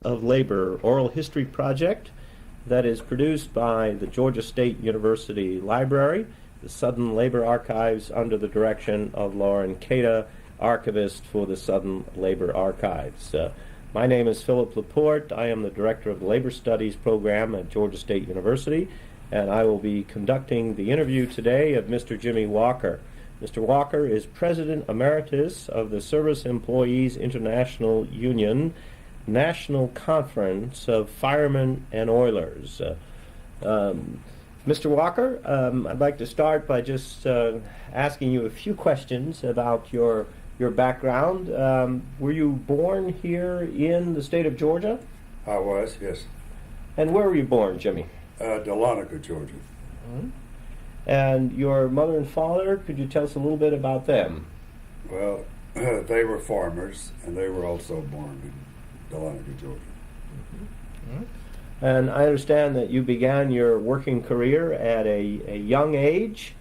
of Labor Oral History Project that is produced by the Georgia State University Library, the Southern Labor Archives under the direction of Lauren Cada, archivist for the Southern Labor Archives. My name is Philip Laporte. I am the director of the Labor Studies program at Georgia State University, and I will be conducting the interview today of Mr. Jimmy Walker. Mr. Walker is President Emeritus of the Service Employees International Union National Conference of Firemen and Oilers. Mr. Walker, I'd like to start by just asking you a few questions about your background. Were you born here in the state of Georgia? I was, yes. And where were you born, Jimmy? Dahlonega, Georgia. Mm-hmm. And your mother and father, could you tell us a little bit about them? Well, they were farmers, and they were also born in Dahlonega, Georgia. Mm-hmm. And I understand that you began your working career at a young age,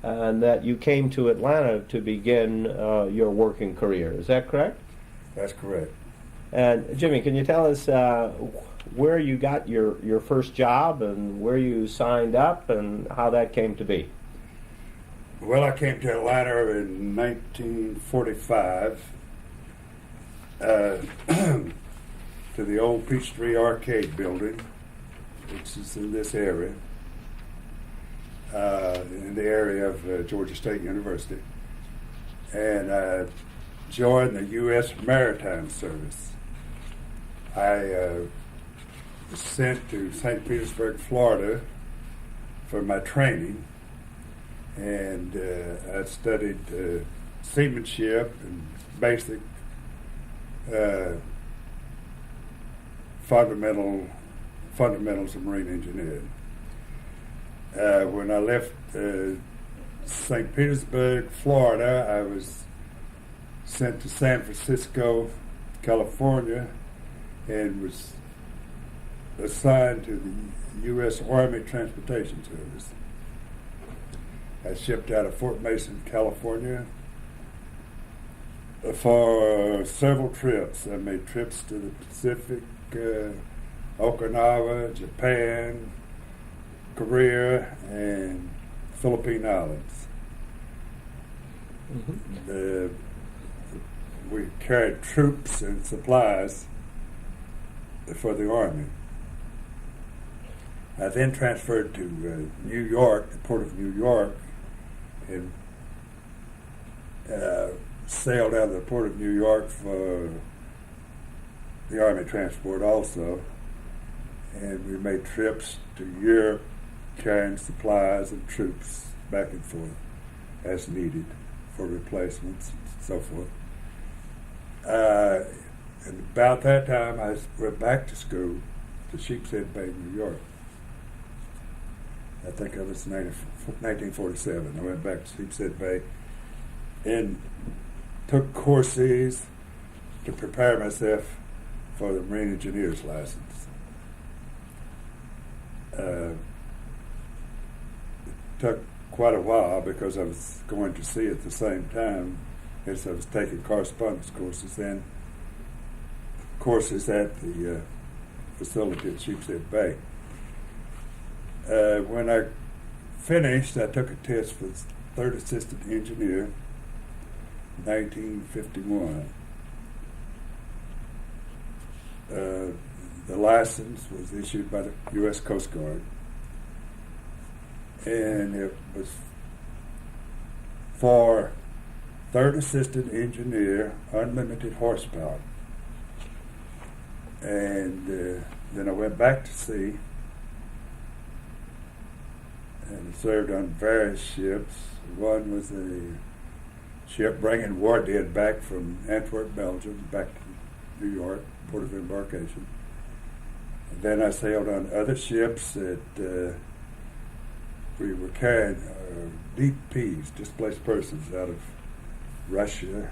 and that you came to Atlanta to begin your working career. Is that correct? That's correct. And Jimmy, can you tell us where you got your first job and where you signed up and how that came to be? Well, I came to Atlanta in 1945 to the old Peachtree Arcade building, which is in this area, in the area of Georgia State University. And I joined the U.S. Maritime Service. I was sent to St. Petersburg, Florida for my training, and I studied seamanship and basic fundamentals of marine engineering. When I left St. Petersburg, Florida, I was sent to San Francisco, California, and was assigned to the U.S. Army Transportation Service. I shipped out of Fort Mason, California for several trips. I made trips to the Pacific, Okinawa, Japan, Korea, and Philippine Islands. Mm-hmm. We carried troops and supplies for the Army. I then transferred to New York, the Port of New York, and sailed out of the Port of New York for the Army transport also. And we made trips to Europe, carrying supplies and troops back and forth as needed for replacements and so forth. And about that time, I went back to school to Sheepshead Bay, New York. I think it was 1947. I went back to Sheepshead Bay and took courses to prepare myself for the Marine Engineer's license. It took quite a while because I was going to sea at the same time as I was taking correspondence courses and courses at the facility at Sheepshead Bay. When I finished, I took a test for third assistant engineer in 1951. The license was issued by the U.S. Coast Guard, and it was for third assistant engineer, unlimited horsepower. And then I went back to sea and served on various ships. One was a ship bringing war dead back from Antwerp, Belgium, back to New York, port of embarkation. And then I sailed on other ships that we were carrying DPs, displaced persons, out of Russia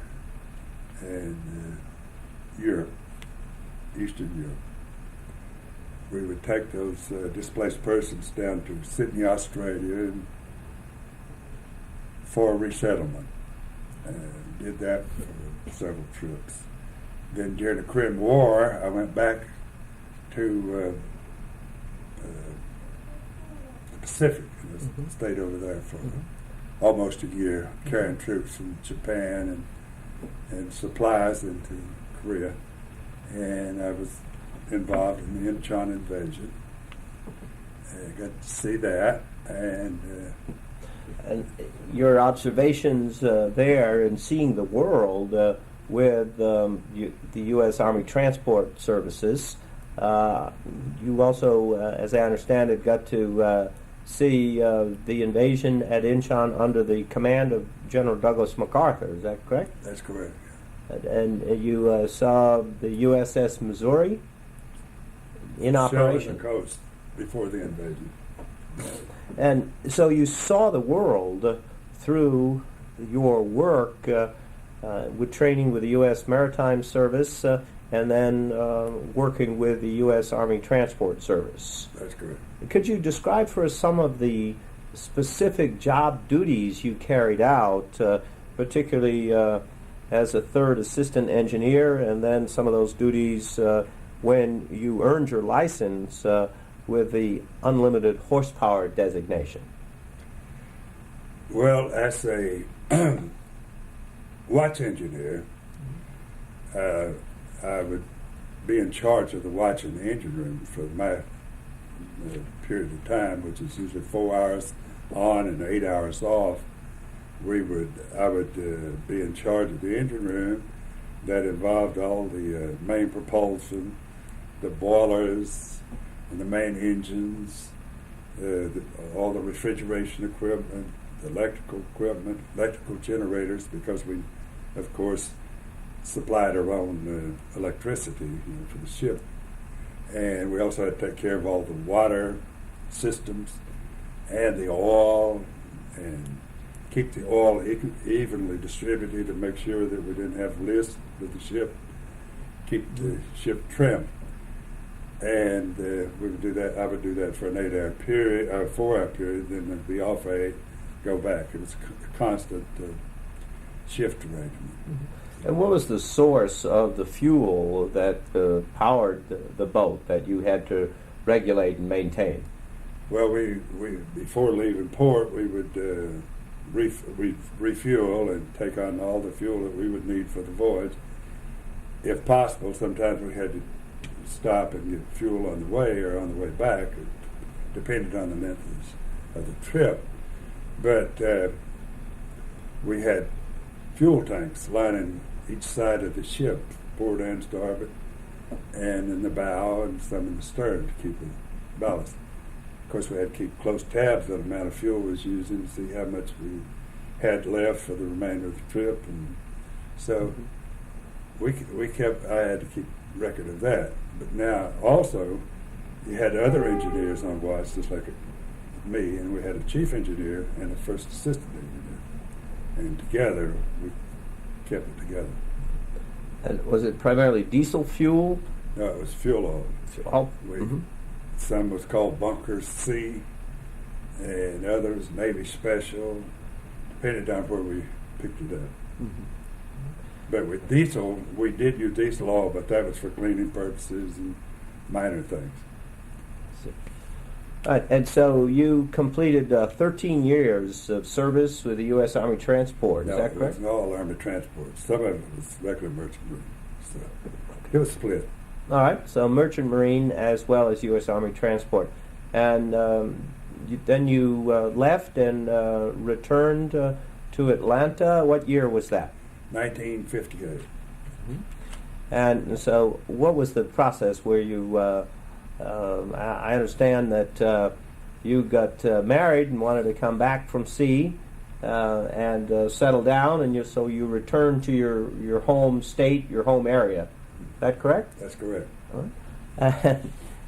and Europe, Eastern Europe. We would take those displaced persons down to Sydney, Australia, and for resettlement. Did that for several trips. Then during the Korean War, I went back to the Pacific, and stayed over there for almost a year, carrying troops from Japan and supplies into Korea. And I was involved in the Incheon invasion. I got to see that, and your observations there and seeing the world with the U.S. Army Transport Services. You also, as I understand it, got to see the invasion at Incheon under the command of General Douglas MacArthur. Is that correct? that's correct. And you saw the USS Missouri in operation. On the coast before the invasion. And so you saw the world through your work with training with the U.S. Maritime Service and then working with the U.S. Army Transport Service. That's correct. Could you describe for us some of the specific job duties you carried out, particularly as a third assistant engineer, and then some of those duties when you earned your license with the unlimited horsepower designation? Well, as a watch engineer, I would be in charge of the watch in the engine room for my period of time, which is usually 4 hours on and 8 hours off. I would be in charge of the engine room. That involved all the main propulsion, the boilers, and the main engines, all the refrigeration equipment, the electrical equipment, electrical generators, because we, of course, supplied our own electricity for the ship. And we also had to take care of all the water systems and the oil, and keep the oil evenly distributed to make sure that we didn't have lists with the ship, keep the ship trim. And we would do that. I would do that for an 8-hour period, or 4-hour period. Then I'd be off for 8, go back. It was a constant shift arrangement. And what was the source of the fuel that powered the boat that you had to regulate and maintain? Well, we before leaving port, we would refuel and take on all the fuel that we would need for the voyage. If possible, sometimes we had to stop and get fuel on the way or on the way back, depending on the length of the trip. But we had fuel tanks lining each side of the ship, port and starboard, and in the bow and some in the stern to keep it balanced. Of course, we had to keep close tabs on the amount of fuel we was using to see how much we had left for the remainder of the trip, and so I had to keep record of that. But now also, you had other engineers on watch, just like me, and we had a chief engineer and a first assistant engineer, and together we kept it together. And was it primarily diesel fuel? No, it was fuel oil. Oh. Some was called Bunker C, and others Navy Special, depending on where we picked it up. But with diesel, we did use diesel oil, but that was for cleaning purposes and minor things. And so you completed 13 years of service with the U.S. Army Transport, is that correct? No, it was all Army Transport. Some of it was regular merchant marine. So it was split. All right, so Merchant Marine as well as U.S. Army Transport. And then you left and returned to Atlanta. What year was that? 1958. And so what was the process where you, I understand that you got married and wanted to come back from sea and settle down, and so you returned to your home state, your home area. Is that correct? That's correct.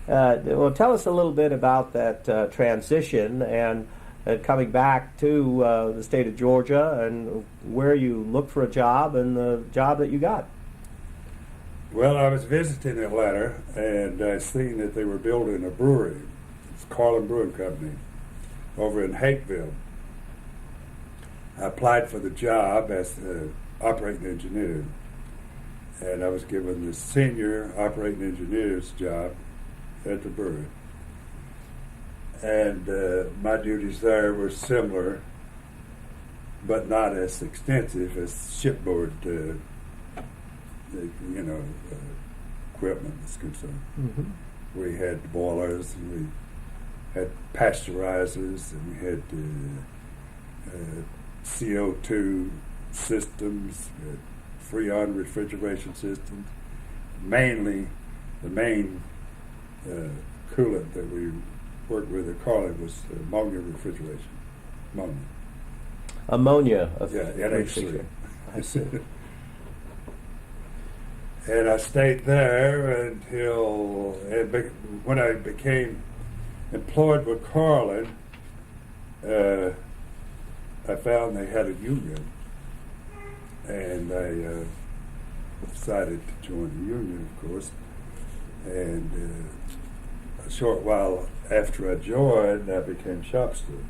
Well, tell us a little bit about that transition and coming back to the state of Georgia and where you looked for a job and the job that you got. Well, I was visiting Atlanta, and I seen that they were building a brewery. It's Carlin Brewing Company over in Hakeville. I applied for the job as an operating engineer, and I was given the senior operating engineer's job at the brewery. And my duties there were similar, but not as extensive as shipboard, equipment is concerned. Mm-hmm. We had boilers, and we had pasteurizers, and we had CO2 systems, Freon refrigeration systems. Mainly, the main coolant that we worked with at Carlin was ammonia refrigeration. Ammonia. NH3. I see. And I stayed there until when I became employed with Carlin. I found they had a union, and I decided to join the union, of course. And a short while after I joined, I became shop steward.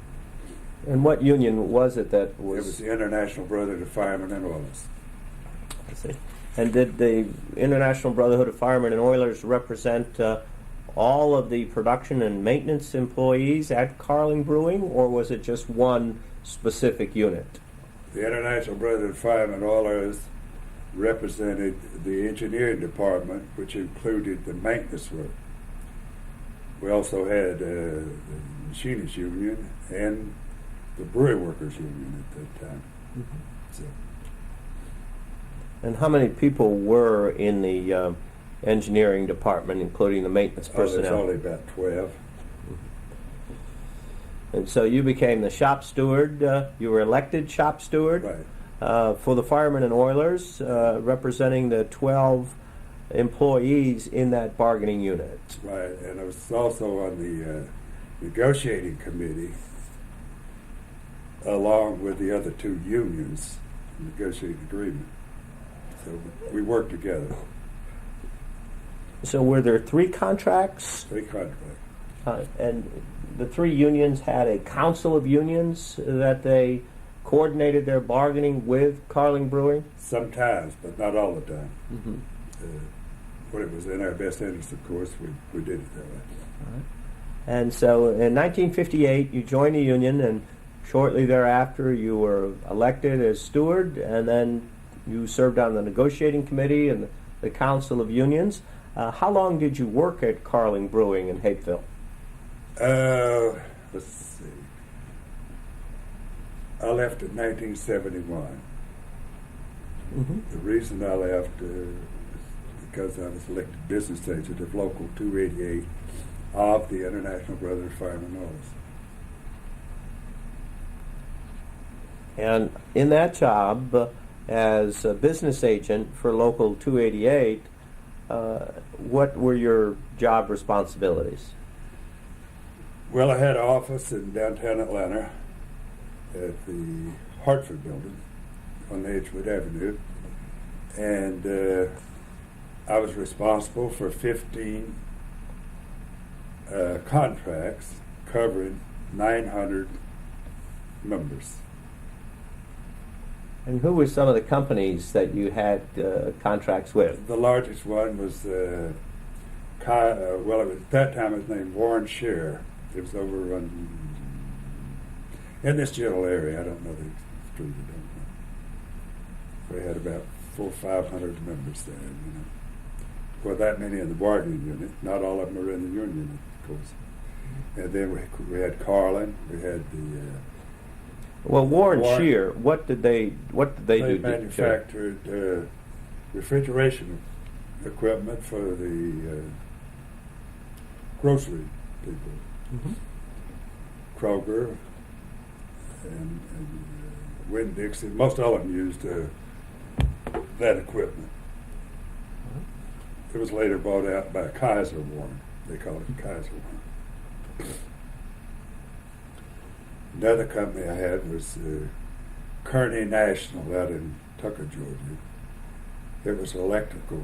And what union was it that was? It was the International Brotherhood of Firemen and Oilers. I see. And did the International Brotherhood of Firemen and Oilers represent all of the production and maintenance employees at Carling Brewing, or was it just one specific unit? The International Brotherhood of Firemen and Oilers represented the engineering department, which included the maintenance work. We also had the Machinists Union and the Brewery Workers Union at that time. Mm-hmm. So, and how many people were in the engineering department, including the maintenance personnel? There's only about 12. And so you became the shop steward. You were elected shop steward Right. for the Firemen and Oilers, representing the 12 employees in that bargaining unit. Right, and I was also on the negotiating committee along with the other two unions, negotiating agreement. So we worked together. So were there 3 contracts? 3 contracts. And the 3 unions had a council of unions that they coordinated their bargaining with Carling Brewing? Sometimes, but not all the time. Mm-hmm. When it was in our best interest, of course, we did it that way. All right. And so in 1958, you joined the union, and shortly thereafter, you were elected as steward, and then you served on the negotiating committee and the council of unions. How long did you work at Carling Brewing in Hapeville? Let's see. I left in 1971. Mm-hmm. The reason I left is because I was elected business agent of Local 288 of the International Brotherhood of Firemen Oilers. And in that job, as a business agent for Local 288, what were your job responsibilities? Well, I had an office in downtown Atlanta at the Hartford building on Edgewood Avenue, and I was responsible for 15 contracts covering 900 members. And who were some of the companies that you had contracts with? The largest one was, at that time it was named Warren Share. It was over on, in this general area. I don't know the street. I don't know. We had about 400 or 500 members there. Well, that many in the bargaining unit. Not all of them were in the union, of course. And then we had Carlin. We had the. Well, Warren Shear. What did they do? They manufactured refrigeration equipment for the grocery people. Mm-hmm. Kroger and Winn-Dixie. Most all of them used that equipment. It was later bought out by Kaiser Warren. They called it Kaiser Warren. Another company I had was Kearney National out in Tucker, Georgia. It was an electrical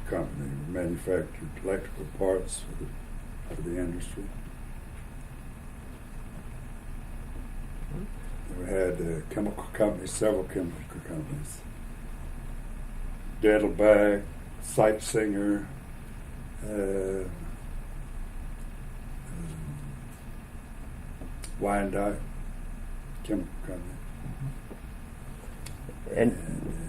company. We manufactured electrical parts for the industry. We had chemical companies, several chemical companies. Dettelbach, Sight Singer, Wyandotte Chemical Company. And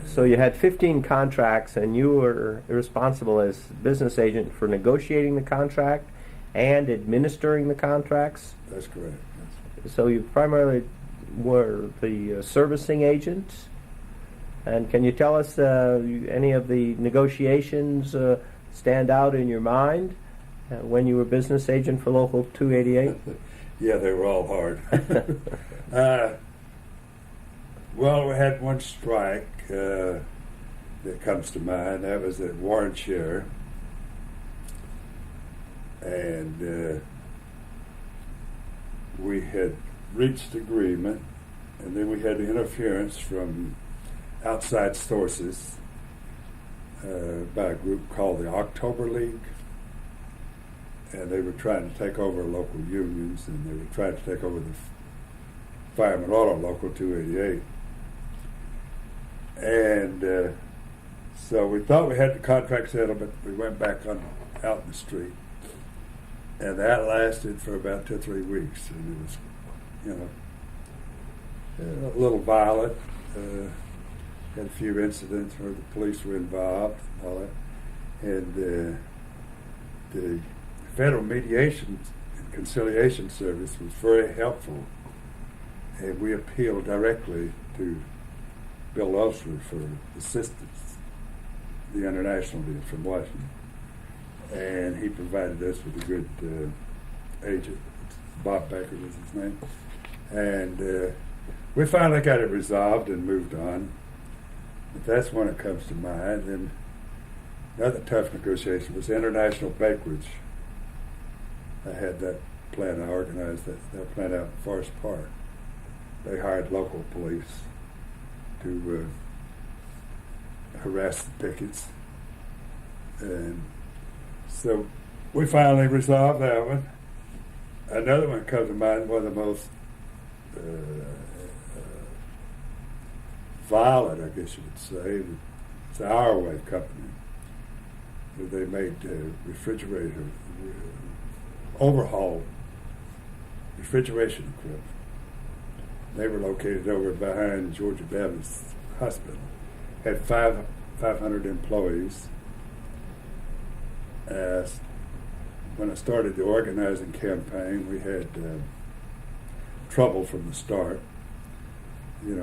so you had 15 contracts, and you were responsible as business agent for negotiating the contract and administering the contracts. That's correct. Yes. So you primarily were the servicing agent. And can you tell us any of the negotiations stand out in your mind when you were business agent for Local 288? Yeah, they were all hard. Well, we had one strike that comes to mind. That was at Warrenshire. And we had reached agreement, and then we had interference from outside sources by a group called the October League. And they were trying to take over local unions, and they were trying to take over the Fireman Oilers Local 288. And so we thought we had the contract settled, but we went back out in the street. And that lasted for about 2 or 3 weeks. And it was, a little violent. Had a few incidents where the police were involved and all that. And the Federal Mediation and Conciliation Service was very helpful. And we appealed directly to Bill Ulster for assistance, the international deal from Washington. And he provided us with a good agent. Bob Baker was his name. And we finally got it resolved and moved on. But that's one that comes to mind. And another tough negotiation was international bakerage. I had that plant. I organized that plant out in Forest Park. They hired local police to harass the pickets. And so we finally resolved that one. Another one comes to mind, one of the most violent, I guess you would say. It's the Our Way Company. They made refrigerator, overhaul refrigeration equipment. They were located over behind Georgia Baptist Hospital. Had 500 employees. When I started the organizing campaign, we had trouble from the start.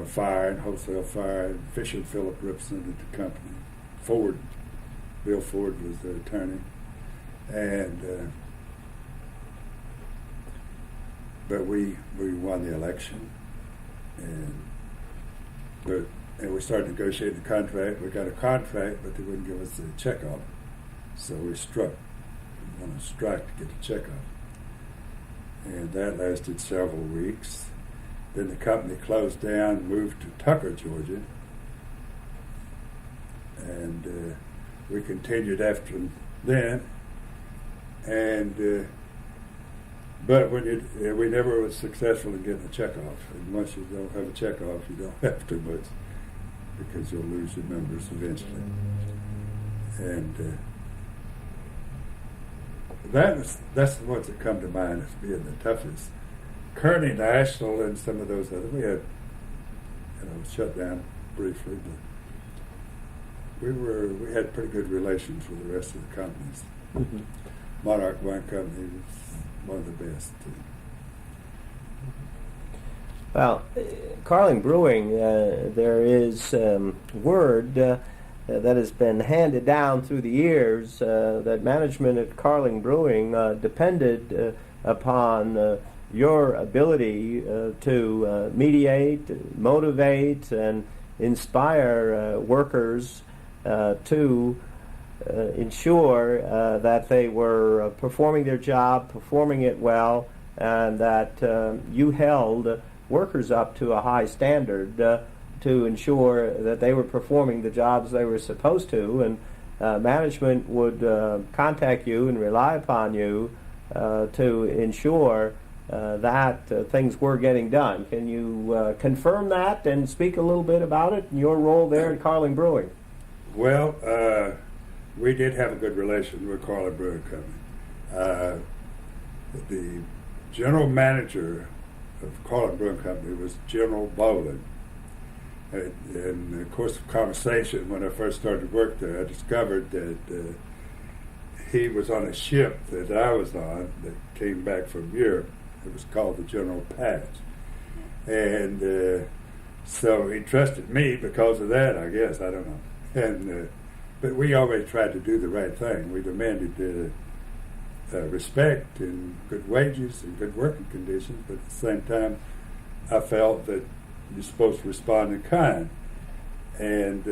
Fire and wholesale fire. And Fisher Philip represented the company. Bill Ford was the attorney. And but we won the election. And we started negotiating the contract. We got a contract, but they wouldn't give us the check off. So we struck. We won a strike to get the check off. And that lasted several weeks. Then the company closed down, moved to Tucker, Georgia. And we continued after then. And but we never was successful in getting a check off. And once you don't have a check off, you don't have too much, because you'll lose your members eventually. And that's the ones that come to mind as being the toughest. Kearney National and some of those other, we had shut down briefly, but we had pretty good relations with the rest of the companies. Mm-hmm. Monarch Wine Company was one of the best. Well, Carling Brewing, there is word that has been handed down through the years that management at Carling Brewing depended upon your ability to mediate, motivate, and inspire workers to ensure that they were performing their job, performing it well, and that you held workers up to a high standard to ensure that they were performing the jobs they were supposed to, and management would contact you and rely upon you to ensure that things were getting done. Can you confirm that and speak a little bit about it and your role there in Carling Brewing? Well, we did have a good relation with Carling Brewing Company. The general manager of Carlin Brewing Company was General Bowling. And in the course of conversation, when I first started work there, I discovered that he was on a ship that I was on that came back from Europe. It was called the General Patch. And so he trusted me because of that, I guess. I don't know. And but we always tried to do the right thing. We demanded respect and good wages and good working conditions, but at the same time, I felt that you're supposed to respond in kind. And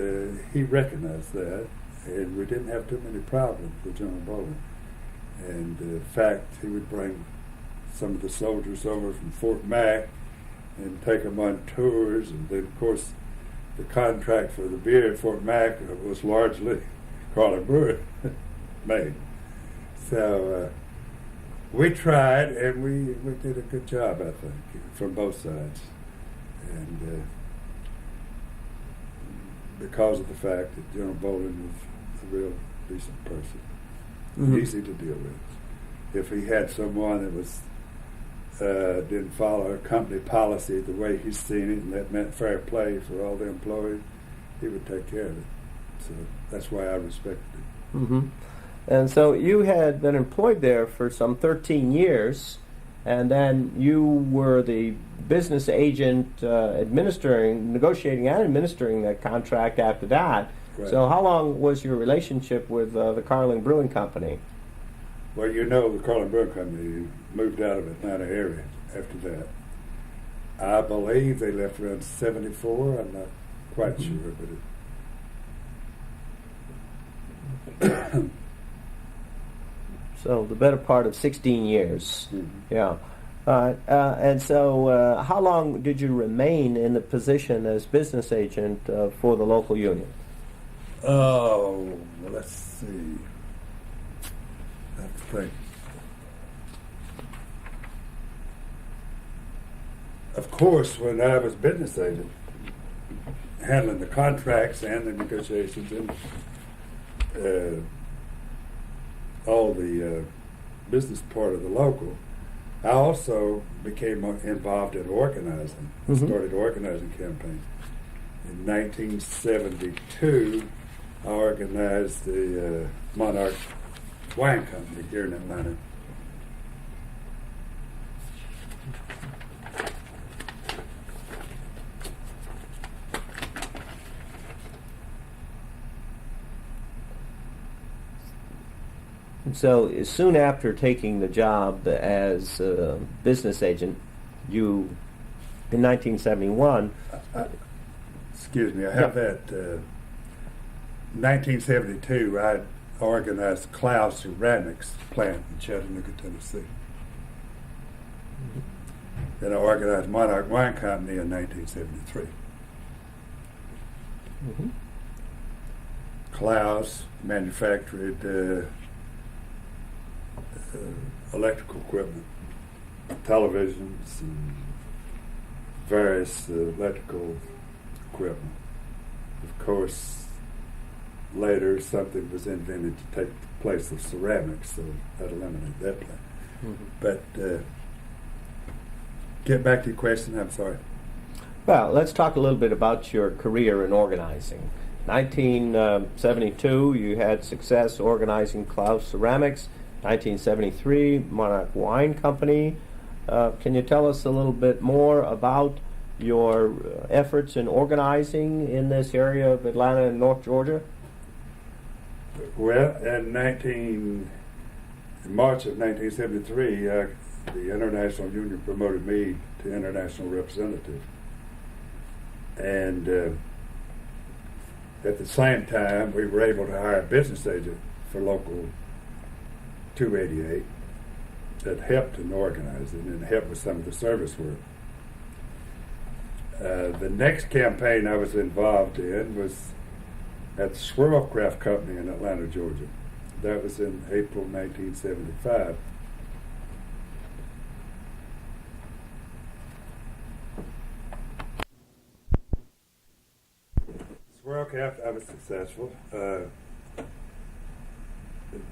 he recognized that, and we didn't have too many problems with General Bowling. And in fact, he would bring some of the soldiers over from Fort Mac and take them on tours, and then of course the contract for the beer at Fort Mac was largely Carlin Brewing made. So we tried, and we did a good job, I think, from both sides. And because of the fact that General Bowling was a real decent person, easy to deal with. If he had someone that was didn't follow a company policy the way he's seen it, and that meant fair play for all the employees, he would take care of it. So that's why I respected it. Mm-hmm. And so you had been employed there for some 13 years, and then you were the business agent negotiating and administering that contract after that. Right. So how long was your relationship with the Carlin Brewing Company? Well, you know, the Carlin Brewing Company moved out of Atlanta area after that. I believe they left around 74. I'm not quite sure, but So the better part of 16 years. Mm-hmm. Yeah. And so how long did you remain in the position as business agent for the local union? Oh, well, let's see. I have to think. Of course, when I was business agent, handling the contracts and the negotiations and all the business part of the local, I also became involved in organizing. I started organizing campaigns. In 1972, I organized the Monarch Wine Company here in Atlanta. So soon after taking the job as a business agent, you, in 1971... Excuse me, I have that. 1972, I organized Cloud Ceramics plant in Chattanooga, Tennessee. Then I organized Monarch Wine Company in 1973. Mm-hmm. Klaus manufactured electrical equipment, televisions, and various electrical equipment. Of course, later something was invented to take the place of ceramics, so that eliminated that plant. Mm-hmm. But get back to your question, I'm sorry. Well, let's talk a little bit about your career in organizing. 1972, you had success organizing Klaus Ceramics. 1973, Monarch Wine Company. Can you tell us a little bit more about your efforts in organizing in this area of Atlanta and North Georgia? Well, in March of 1973, the International Union promoted me to International Representative. And at the same time, we were able to hire a business agent for Local 288 that helped in organizing and helped with some of the service work. The next campaign I was involved in was at the Swirlcraft Company in Atlanta, Georgia. That was in April 1975. Swirlcraft, I was successful.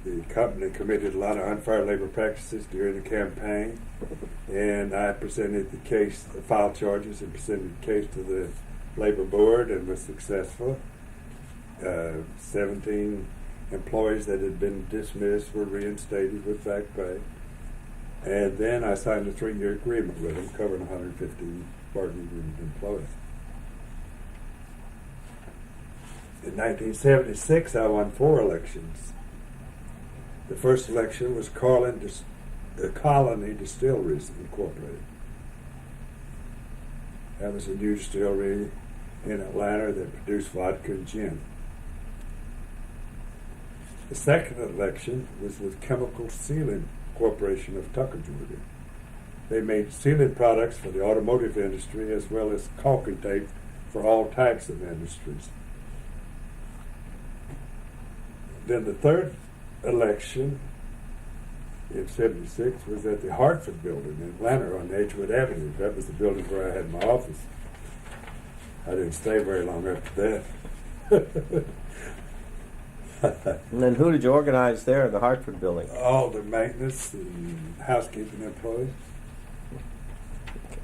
the company committed a lot of unfair labor practices during the campaign, and I presented the case, filed charges, and presented the case to the labor board and was successful. 17 employees that had been dismissed were reinstated with back pay. And then I signed a 3-year agreement with them covering 115 bargaining employees. In 1976, I won 4 elections. The first election was the Colony Distilleries Incorporated. That was a new distillery in Atlanta that produced vodka and gin. The second election was with Chemical Sealing Corporation of Tucker, Georgia. They made sealing products for the automotive industry as well as caulking tape for all types of industries. Then the third election in 76 was at the Hartford building in Atlanta on Edgewood Avenue. That was the building where I had my office. I didn't stay very long after that. And then who did you organize there in the Hartford building? All the maintenance and housekeeping employees.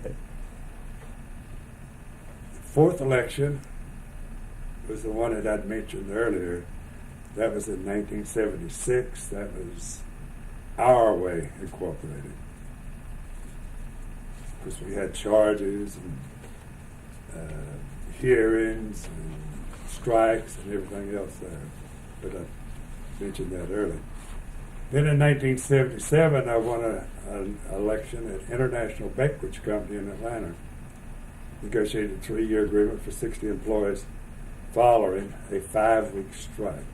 Okay. The fourth election was the one that I'd mentioned earlier. That was in 1976. That was Our Way Incorporated. Because we had charges and hearings and strikes and everything else there. But I mentioned that earlier. Then in 1977, I won an election at International Beverage Company in Atlanta. Negotiated a 3-year agreement for 60 employees following a 5-week strike.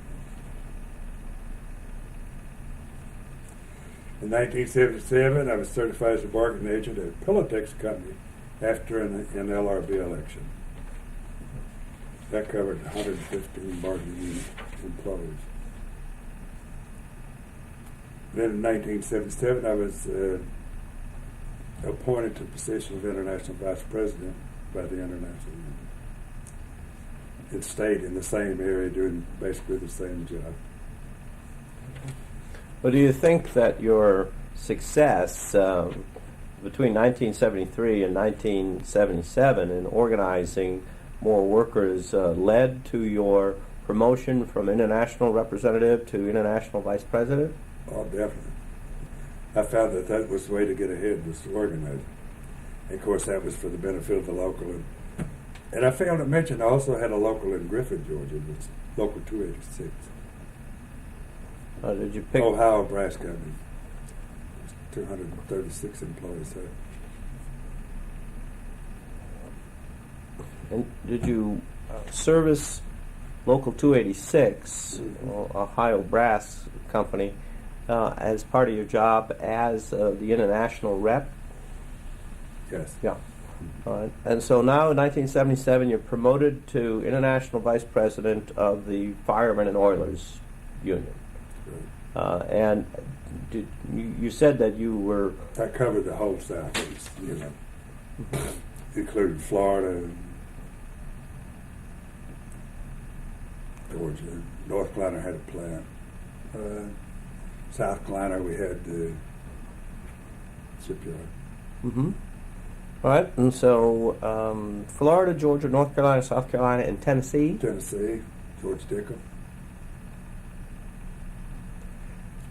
In 1977, I was certified as a bargaining agent at Pilatex Company after an LRB election. That covered 115 bargaining employees. Then in 1977, I was appointed to the position of International Vice President by the International Union. It stayed in the same area doing basically the same job. Well, do you think that your success between 1973 and 1977 in organizing more workers led to your promotion from international representative to international vice president? Oh, definitely. I found that was the way to get ahead, was to organize. And of course, that was for the benefit of the local. And I failed to mention, I also had a local in Griffin, Georgia. It was Local 286. Did you pick? Ohio Brass Company. 236 employees there. And did you service Local 286, Ohio Brass Company, as part of your job as the international rep? Yes. Yeah. All right. And so now in 1977, you're promoted to international vice president of the Firemen and Oilers Union. And you said that you were... I covered the whole Southeast, including Florida, Georgia. North Carolina had a plant. South Carolina, we had the shipyard. Mm-hmm. All right. And so Florida, Georgia, North Carolina, South Carolina, and Tennessee? Tennessee, George Dickham.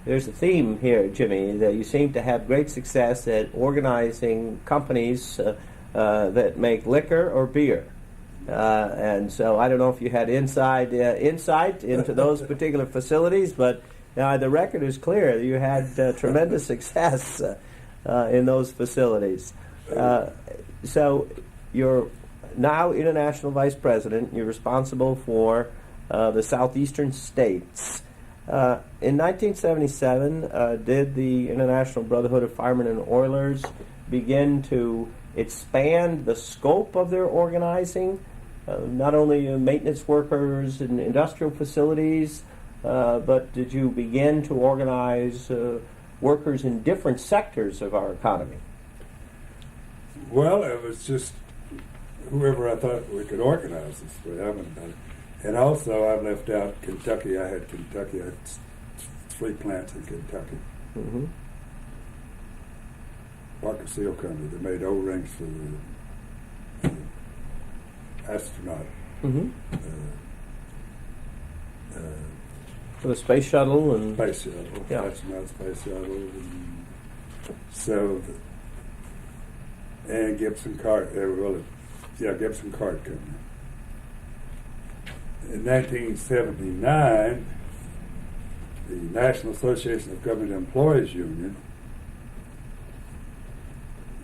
There's a theme here, Jimmy, that you seem to have great success at organizing companies that make liquor or beer. And so I don't know if you had insight into those particular facilities, but the record is clear. You had tremendous success in those facilities. So you're now international vice president. You're responsible for the southeastern states. In 1977, did the International Brotherhood of Firemen and Oilers begin to expand the scope of their organizing? Not only maintenance workers in industrial facilities, but did you begin to organize workers in different sectors of our economy? Well, it was just whoever I thought we could organize this way. And also, I left out Kentucky. I had Kentucky. I 3 plants in Kentucky. Mm-hmm. Parker Seal Company. They made O-rings for the astronaut. Mm-hmm. Uh, For the space shuttle and Space shuttle. Yeah. Astronaut space shuttle. And so, and Gibson Cart. Gibson Cart Company. In 1979, the National Association of Government Employees Union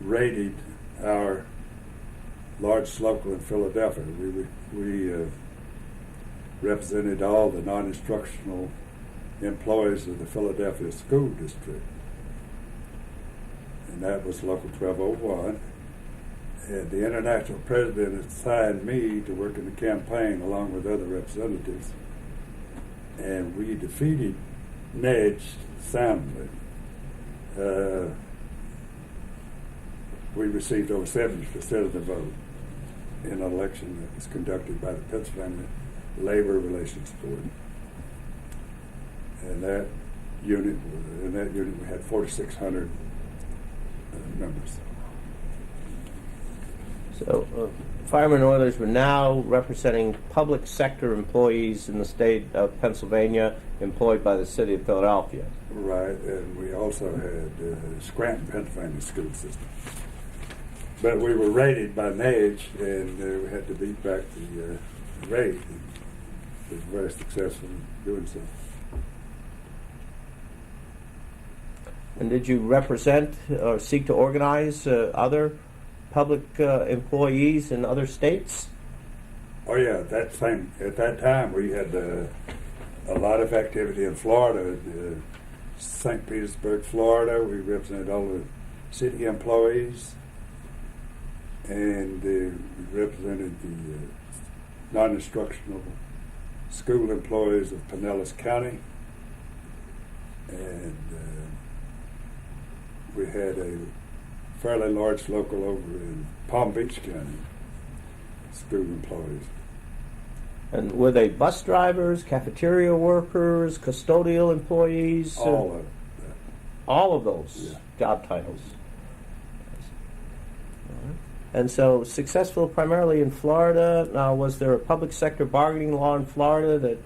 raided our large local in Philadelphia. We represented all the non-instructional employees of the Philadelphia School District. And that was Local 1201. And the international president assigned me to work in the campaign along with other representatives. And we defeated Nedge soundly. We received over 70% of the vote in an election that was conducted by the Pennsylvania Labor Relations Board. And that unit we had 4,600 members. so Fireman Oilers were now representing public sector employees in the state of Pennsylvania employed by the city of Philadelphia. Right, and we also had Scranton, Pennsylvania school system. But we were raided by Nedge, and we had to beat back the raid. And was very successful in doing so. And did you represent or seek to organize other public employees in other states? Oh yeah, at that time we had a lot of activity in Florida. St. Petersburg, Florida, we represented all the city employees, and we represented the non-instructional school employees of Pinellas County, and we had a fairly large local over in Palm Beach County, school employees. And were they bus drivers, cafeteria workers, custodial employees? All of that. All of those Yeah. job titles. And so successful primarily in Florida. Now, was there a public sector bargaining law in Florida that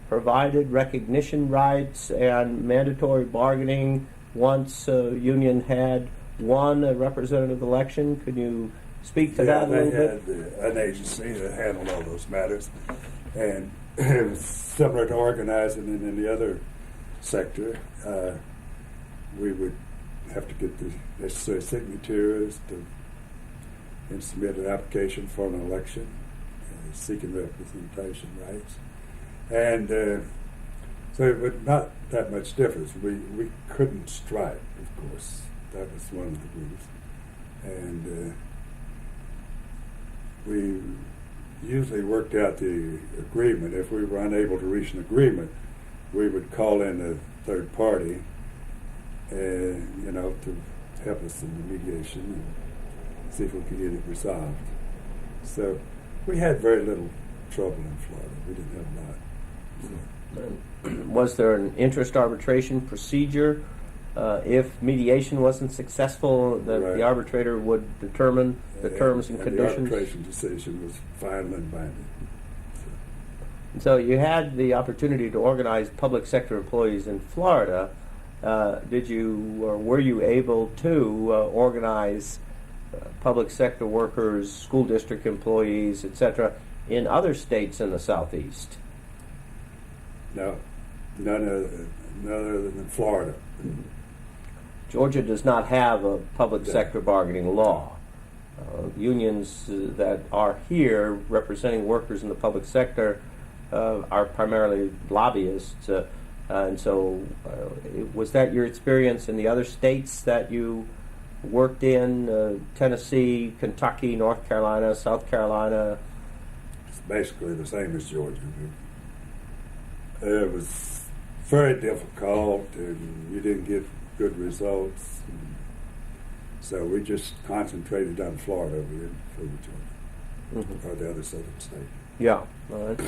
provided recognition rights and mandatory bargaining once a union had won a representative election? Could you speak to that a little bit? They had an agency that handled all those matters, and it was similar to organizing in any other sector. We would have to get the necessary signatures and submit an application for an election, seeking representation rights. And so it was not that much difference. We couldn't strike, of course. That was one of the rules. And we usually worked out the agreement. If we were unable to reach an agreement, we would call in a third party, to help us in the mediation and see if we could get it resolved. So we had very little trouble in Florida. We didn't have a lot. So. Was there an interest arbitration procedure? If mediation wasn't successful, that Right. the arbitrator would determine the terms and conditions? The arbitration decision was final and binding. So you had the opportunity to organize public sector employees in Florida. Did you, or were you able to organize public sector workers, school district employees, etc., in other states in the Southeast? No, none other than Florida. Georgia does not have a public Yeah. sector bargaining law. Unions that are here representing workers in the public sector are primarily lobbyists. And so was that your experience in the other states that you worked in, Tennessee, Kentucky, North Carolina, South Carolina? It's basically the same as Georgia. It was very difficult, and you didn't get good results. And so we just concentrated on Florida over here for the Georgia, or the other southern state. Yeah. Okay.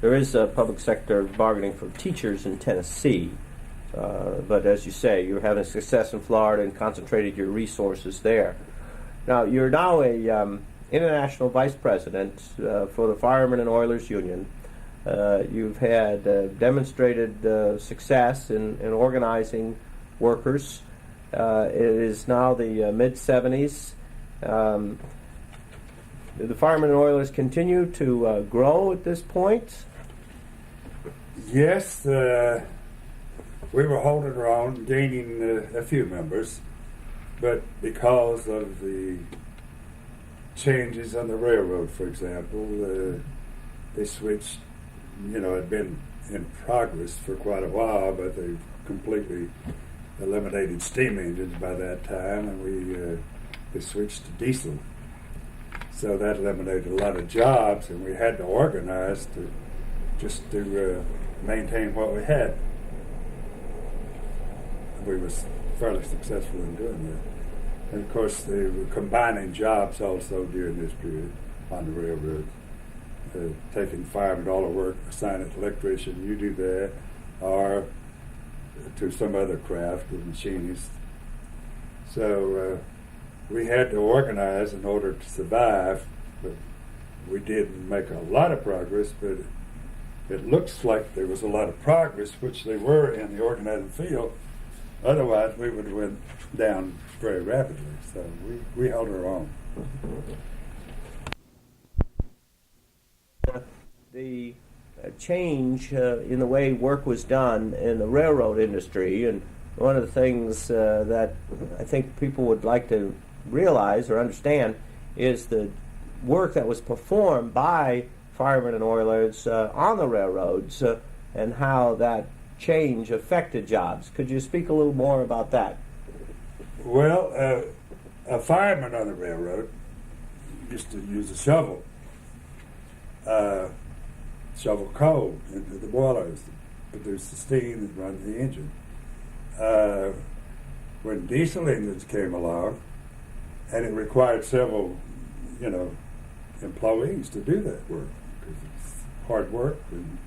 there is a public sector bargaining for teachers in Tennessee. But as you say, you're having success in Florida and concentrated your resources there. Now, you're now a international vice president for the Firemen and Oilers Union. You've had demonstrated success in organizing workers. It is now the mid-70s. Do the Firemen and Oilers continue to grow at this point? Yes, we were holding our own, gaining a few members, but because of the changes on the railroad, for example, they switched. You know, it had been in progress for quite a while, but they completely eliminated steam engines by that time, and they switched to diesel. So that eliminated a lot of jobs, and we had to organize to maintain what we had. We were fairly successful in doing that. And of course, they were combining jobs also during this period on the railroad. Taking firemen all the work, assign it to electrician, you do that, or to some other craft, the machinist. So we had to organize in order to survive, but we didn't make a lot of progress, but it looks like there was a lot of progress, which they were in the organizing field. Otherwise, we would have went down very rapidly. So we held our own. The change in the way work was done in the railroad industry, and one of the things that I think people would like to realize or understand is the work that was performed by firemen and oilers on the railroads and how that change affected jobs. Could you speak a little more about that? Well, a fireman on the railroad used to use a shovel. Shovel coal into the boilers to produce the steam that runs the engine. When diesel engines came along, and it required several, employees to do that work because it's hard work and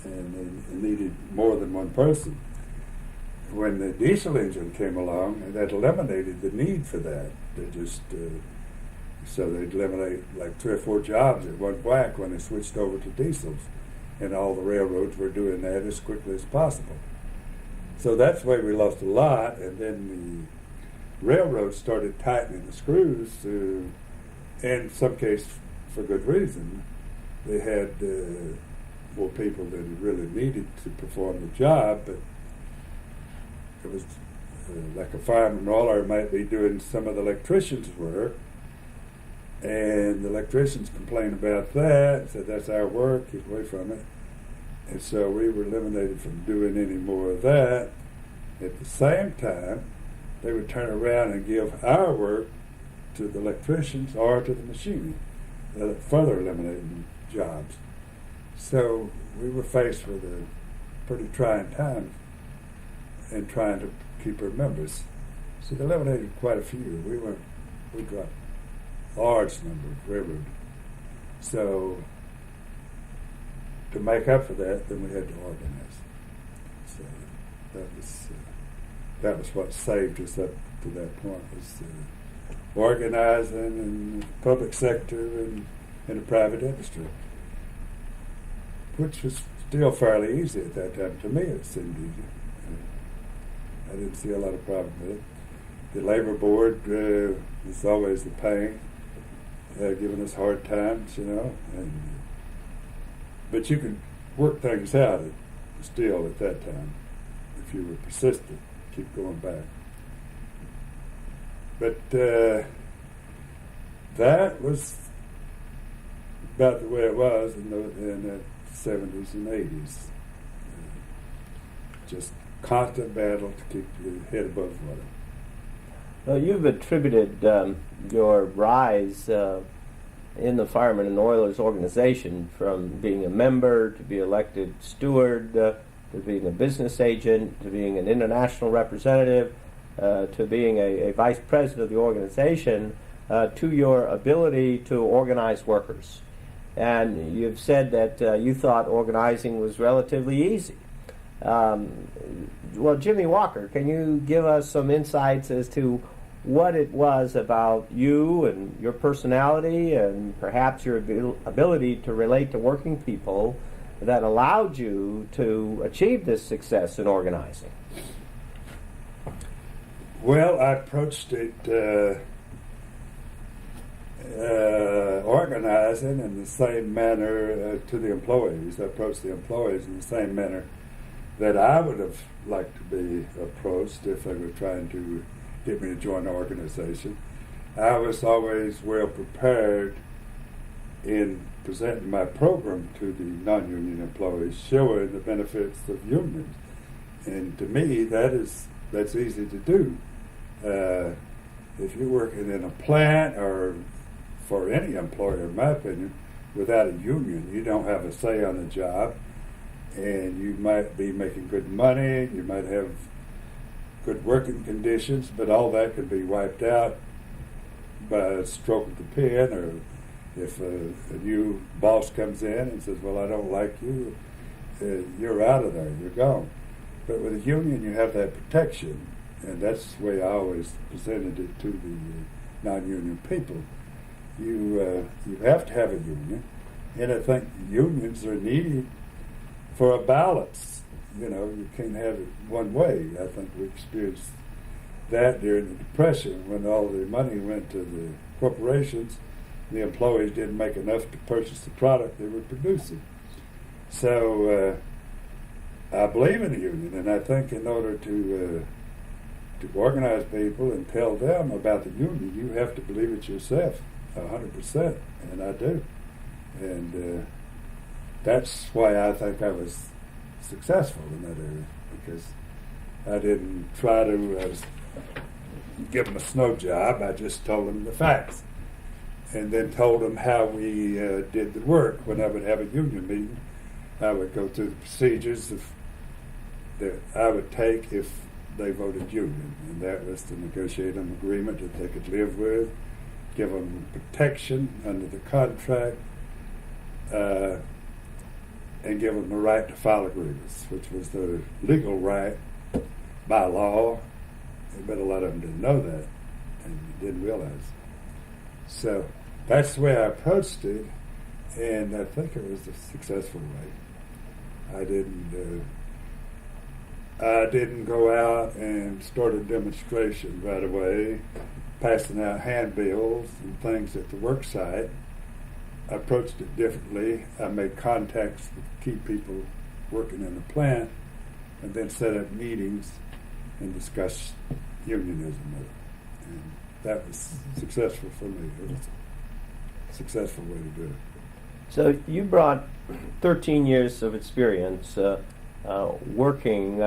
it needed more than one person. When the diesel engine came along, that eliminated the need for that. They just So they'd eliminate like 3 or 4 jobs at one whack when they switched over to diesels. And all the railroads were doing that as quickly as possible. So that's why we lost a lot. And then the railroads started tightening the screws to, in some cases for good reason. They had more people than really needed to perform the job, but it was like a fireman oiler might be doing some of the electrician's work. And the electricians complained about that and said, that's our work, get away from it. And so we were eliminated from doing any more of that. At the same time, they would turn around and give our work to the electricians or to the machinery, further eliminating jobs. So we were faced with a pretty trying time in trying to keep our members. So they eliminated quite a few. We dropped large number of railroad. So to make up for that, then we had to organize. So that was what saved us up to that point, was organizing in the public sector and in the private industry, which was still fairly easy at that time. To me, it seemed easy. I didn't see a lot of problem with it. The labor board was always a pain. Giving us hard times, but you could work things out still at that time if you were persistent, keep going back. But that was about the way it was in the 70s and 80s. Just constant battle to keep your head above water. Well, you've attributed your rise in the Firemen and Oilers organization from being a member to be elected steward to being a business agent to being an international representative to being a vice president of the organization to your ability to organize workers. and you've said that you thought organizing was relatively easy. Well, Jimmy Walker, can you give us some insights as to what it was about you and your personality and perhaps your ability to relate to working people that allowed you to achieve this success in organizing? Well, I approached it organizing in the same manner to the employees. I approached the employees in the same manner that I would have liked to be approached if they were trying to get me to join the organization. I was always well prepared in presenting my program to the non-union employees, showing the benefits of unions. And to me, that's easy to do. If you're working in a plant or for any employer, in my opinion, without a union, you don't have a say on the job, and you might be making good money, you might have good working conditions, but all that can be wiped out by a stroke of the pen, or if a new boss comes in and says, well, I don't like you, you're out of there, you're gone. But with a union, you have that protection, and that's the way I always presented it to the non-union people. You have to have a union, and I think unions are needed for a balance. You know, you can't have it one way. I think we experienced that during the Depression when all the money went to the corporations. The employees didn't make enough to purchase the product they were producing. So I believe in the union, and I think in order to organize people and tell them about the union, you have to believe it yourself 100%, and I do. And that's why I think I was successful in that area, because I didn't try to give them a snow job. I just told them the facts, and then told them how we did the work. When I would have a union meeting, I would go through the procedures that I would take if they voted union, and that was to negotiate an agreement that they could live with, give them protection under the contract, and give them the right to file a grievance, which was their legal right by law. But a lot of them didn't know that and didn't realize. So that's the way I approached it, and I think it was a successful way. I didn't go out and start a demonstration right away, passing out handbills and things at the work site. I approached it differently. I made contacts with key people working in the plant, and then set up meetings and discuss unionism with it. And that was successful for me. It was a successful way to do it. So you brought 13 years of experience working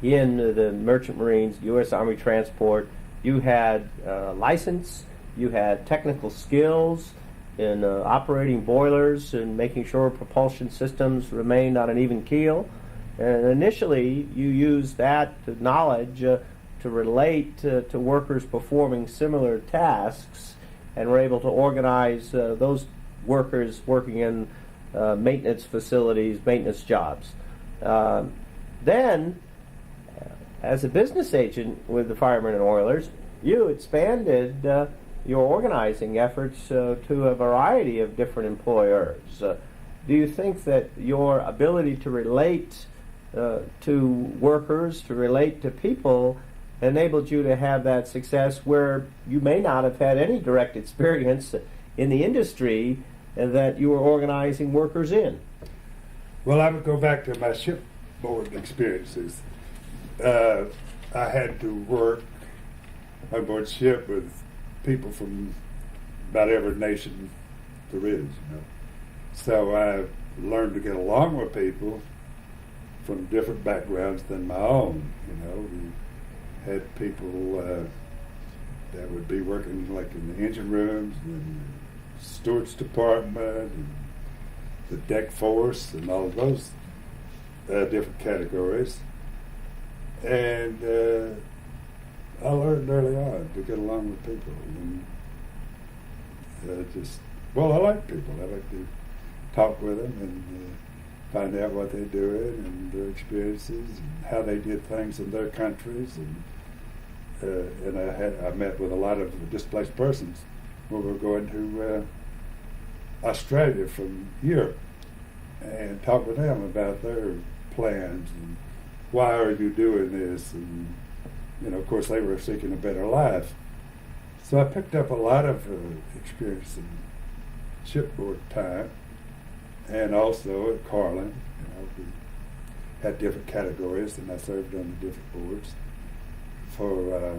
in the Merchant Marines, U.S. Army Transport. You had license, you had technical skills in operating boilers and making sure propulsion systems remained on an even keel. And initially, you used that knowledge to relate to workers performing similar tasks, and were able to organize those workers working in maintenance facilities, maintenance jobs. Then, as a business agent with the Firemen and Oilers, you expanded your organizing efforts to a variety of different employers. Do you think that your ability to relate to workers, to relate to people, enabled you to have that success where you may not have had any direct experience in the industry that you were organizing workers in? Well, I would go back to my shipboard experiences. I had to work on board ship with people from about every nation there is, you know. So I learned to get along with people from different backgrounds than my own, you know. We had people that would be working like in the engine rooms and the steward's department and the deck force and all of those different categories. And I learned early on to get along with people and just Well, I like people. I like to talk with them and find out what they're doing and their experiences and how they did things in their countries. And I met with a lot of displaced persons when we were going to Australia from Europe and talk with them about their plans and why are you doing this, and of course they were seeking a better life. So I picked up a lot of experience in shipboard time, and also at Carlin. We had different categories, and I served on the different boards for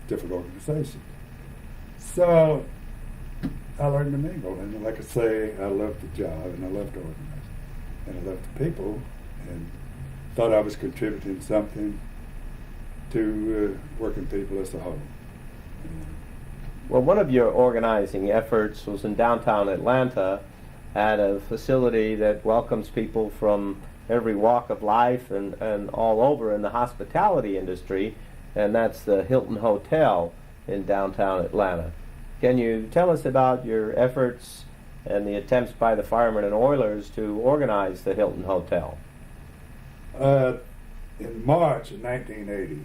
different organizations. So I learned to mingle, and like I say, I loved the job, and I loved organizing, and I loved the people, and thought I was contributing something to working people as a whole. Well, one of your organizing efforts was in downtown Atlanta at a facility that welcomes people from every walk of life and all over in the hospitality industry, and that's the Hilton Hotel in downtown Atlanta. Can you tell us about your efforts and the attempts by the Firemen and Oilers to organize the Hilton Hotel? In March of 1980,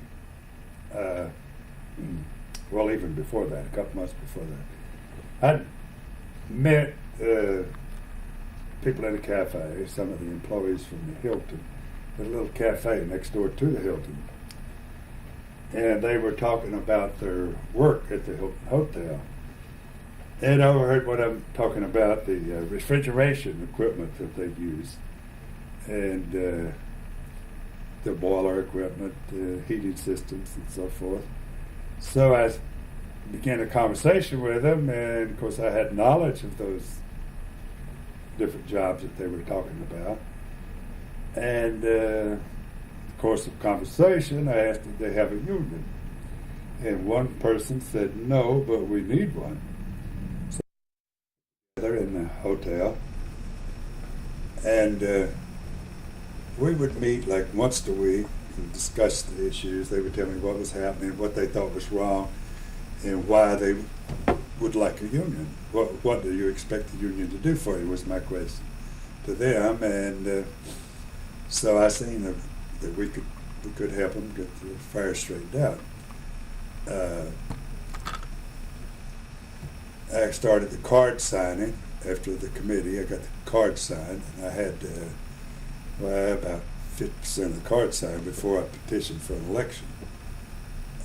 well, even before that, a couple months before that, I met people in a cafe, some of the employees from the Hilton, a little cafe next door to the Hilton. And they were talking about their work at the Hilton Hotel. And I overheard what I'm talking about, the refrigeration equipment that they use, and the boiler equipment, heating systems, and so forth. So I began a conversation with them, and of course I had knowledge of those different jobs that they were talking about. And in the course of conversation, I asked if they have a union. And one person said, no, but we need one. So they're in the hotel, and we would meet like once a week and discuss the issues. They would tell me what was happening, what they thought was wrong, and why they would like a union. What do you expect the union to do for you, was my question to them. And so I seen that we could help them get the fire straightened out. I started the card signing after the committee. I got the card signed, and I had about 50% of the cards signed before I petitioned for an election.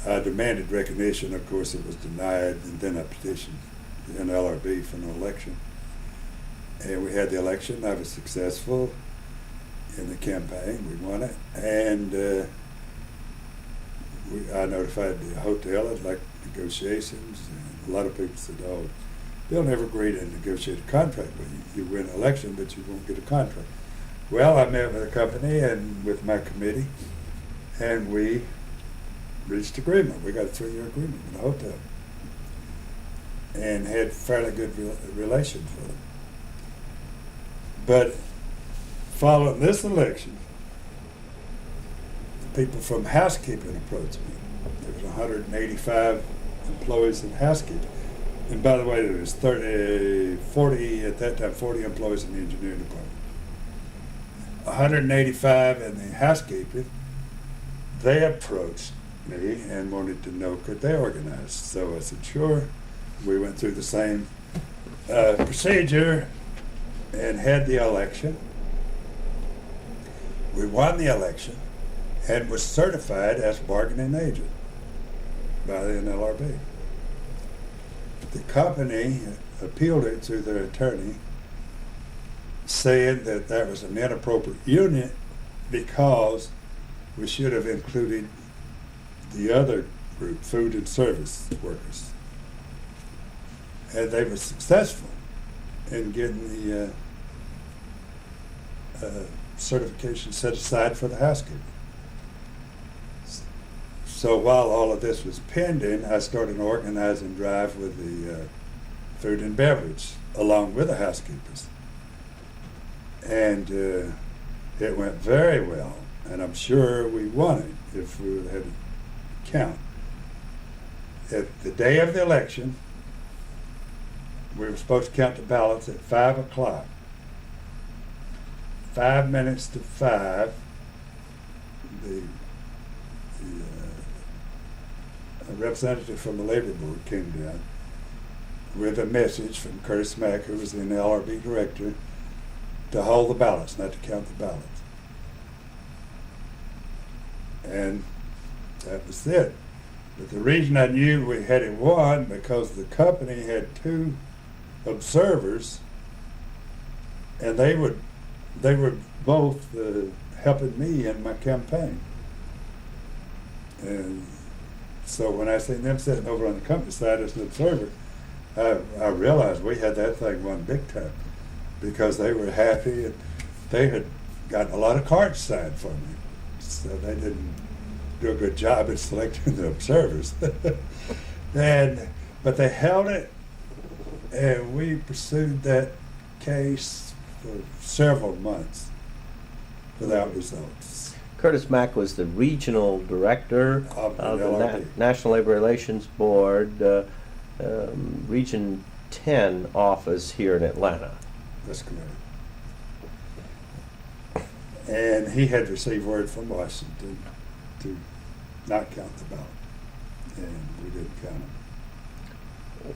I demanded recognition. Of course, it was denied, and then I petitioned the NLRB for an election. And we had the election. I was successful in the campaign. We won it. And I notified the hotel. I'd like negotiations. And a lot of people said, oh, they'll never agree to negotiate a contract with you. You win an election, but you won't get a contract. Well, I met with the company and with my committee, and we reached agreement. We got a 3-year agreement with the hotel and had fairly good relations with them. But following this election, people from housekeeping approached me. There was 185 employees in housekeeping. And by the way, there was 40 at that time, 40 employees in the engineering department. 185 in the housekeeping. They approached me and wanted to know, could they organize? So I said, sure. We went through the same procedure and had the election. We won the election and was certified as bargaining agent by the NLRB. The company appealed it to their attorney, saying that that was an inappropriate unit because we should have included the other group, food and service workers. And they were successful in getting the certification set aside for the housekeeping. So while all of this was pending, I started an organizing drive with the food and beverage, along with the housekeepers. And it went very well, and I'm sure we won it if we had a count. At the day of the election, we were supposed to count the ballots at 5 o'clock. 5 minutes to 5, a representative from the Labor Board came down with a message from Curtis Mack, who was the NLRB director, to hold the ballots, not to count the ballots. And that was it. But the reason I knew we had it won, because the company had 2 observers, and they were both helping me in my campaign. And so when I seen them sitting over on the company side as an observer, I realized we had that thing won big time, because they were happy and they had gotten a lot of cards signed for me. So they didn't do a good job at selecting the observers. But they held it, and we pursued that case for several months without results. Curtis Mack was the regional director Of the of the LRB. National Labor Relations Board, Region 10 office here in Atlanta. That's correct. And he had received word from Washington to not count the ballot, and we didn't count them.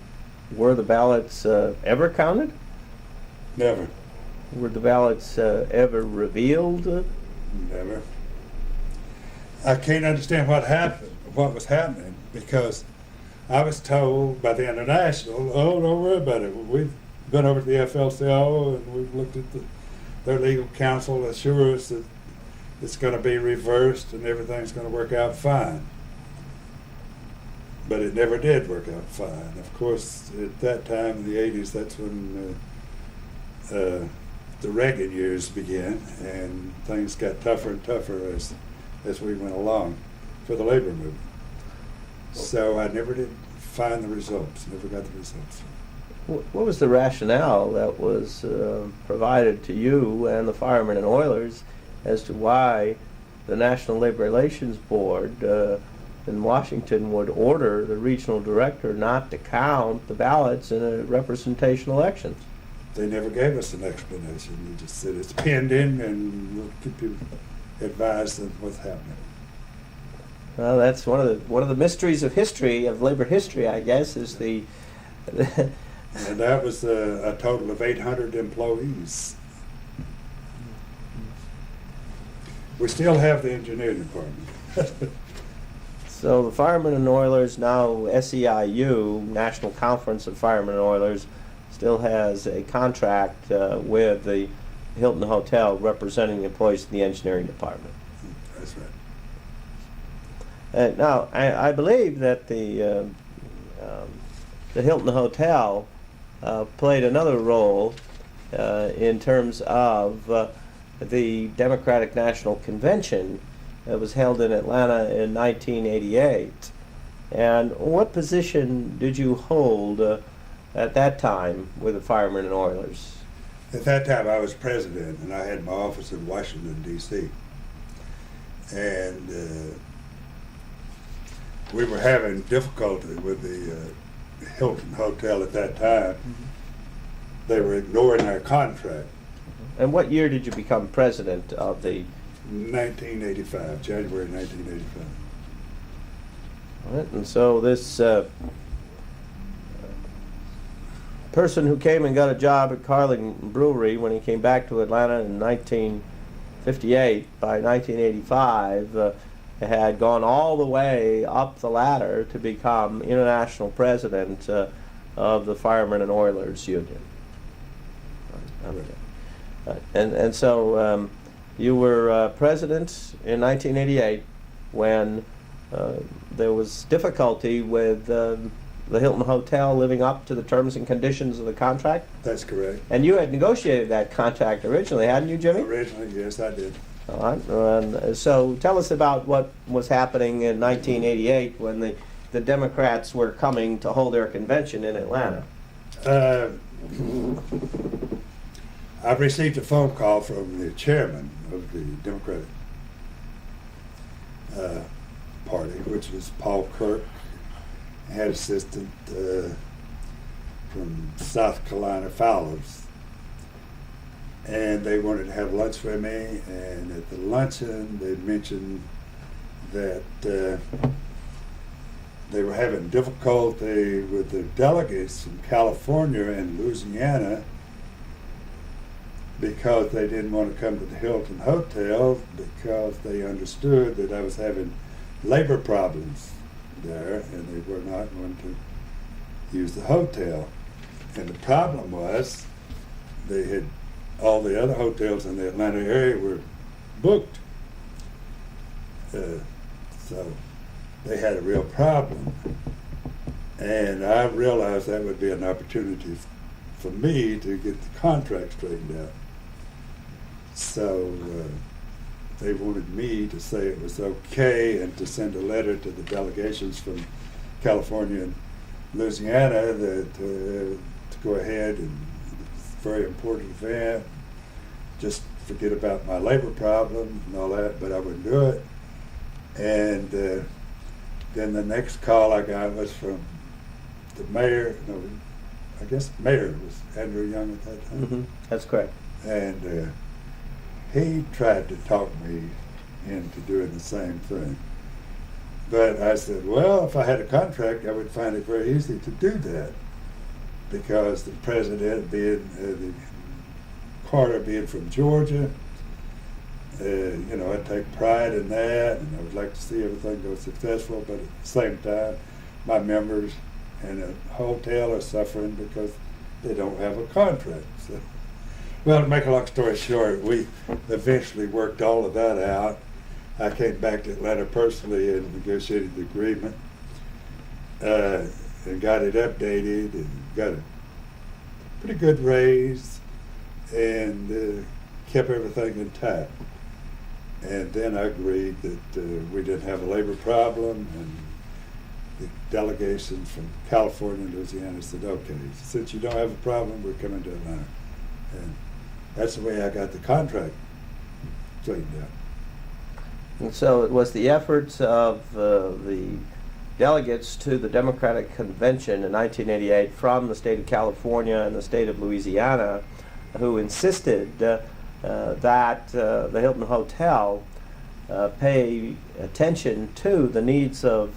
Were the ballots ever counted? Never. Were the ballots ever revealed? Never. I can't understand what was happening, because I was told by the International, oh, don't worry about it. We've been over to the FLCO and we've looked at their legal counsel assure us that it's going to be reversed and everything's going to work out fine. But it never did work out fine. Of course, at that time in the 80s, that's when the Reagan years began, and things got tougher and tougher as we went along for the labor movement. So I never did find the results, never got the results. What was the rationale that was provided to you and the Firemen and Oilers as to why the National Labor Relations Board in Washington would order the regional director not to count the ballots in a representation election? They never gave us an explanation. They just said it's pending and we'll keep you advised of what's happening. Well, that's one of the mysteries of history, of labor history, I guess, is the And that was a total of 800 employees. We still have the engineering department. So the Firemen and Oilers, now SEIU, National Conference of Firemen and Oilers, still has a contract with the Hilton Hotel representing the employees in the engineering department. That's right. Now, I believe that the Hilton Hotel played another role in terms of the Democratic National Convention that was held in Atlanta in 1988. And what position did you hold at that time with the Firemen and Oilers? At that time, I was president, and I had my office in Washington, D.C. And we were having difficulty with the Hilton Hotel at that time. They were ignoring our contract. And what year did you become president of the... 1985, January 1985. All right, and so this person who came and got a job at Carling Brewery when he came back to Atlanta in 1958, by 1985, had gone all the way up the ladder to become international president of the Firemen and Oilers Union. And so you were president in 1988 when there was difficulty with the Hilton Hotel living up to the terms and conditions of the contract. That's correct. And you had negotiated that contract originally, hadn't you, Jimmy? Originally, yes, I did. All right. So tell us about what was happening in 1988 when the Democrats were coming to hold their convention in Atlanta. I've received a phone call from the chairman of the Democratic Party, which was Paul Kirk. I had assistant from South Carolina, Fowlers. And they wanted to have lunch with me, and at the luncheon they mentioned that they were having difficulty with the delegates from California and Louisiana because they didn't want to come to the Hilton Hotel because they understood that I was having labor problems there and they were not going to use the hotel. And the problem was they had all the other hotels in the Atlanta area were booked. So they had a real problem. And I realized that would be an opportunity for me to get the contract straightened out. So they wanted me to say it was okay and to send a letter to the delegations from California and Louisiana that to go ahead, and it's a very important event. Just forget about my labor problem and all that, but I wouldn't do it. And then the next call I got was from the mayor. No, I guess the mayor was Andrew Young at that time. Mm-hmm. That's correct. And he tried to talk me into doing the same thing. But I said, well, if I had a contract, I would find it very easy to do that, because the president being, Carter being from Georgia, I take pride in that, and I would like to see everything go successful, but at the same time, my members and the hotel are suffering because they don't have a contract. So, well, to make a long story short, we eventually worked all of that out. I came back to Atlanta personally and negotiated the agreement and got it updated and got a pretty good raise and kept everything intact. And then I agreed that we didn't have a labor problem, and the delegation from California and Louisiana said, okay, since you don't have a problem, we're coming to Atlanta. And that's the way I got the contract straightened out. And so it was the efforts of the delegates to the Democratic Convention in 1988 from the state of California and the state of Louisiana who insisted that the Hilton Hotel pay attention to the needs of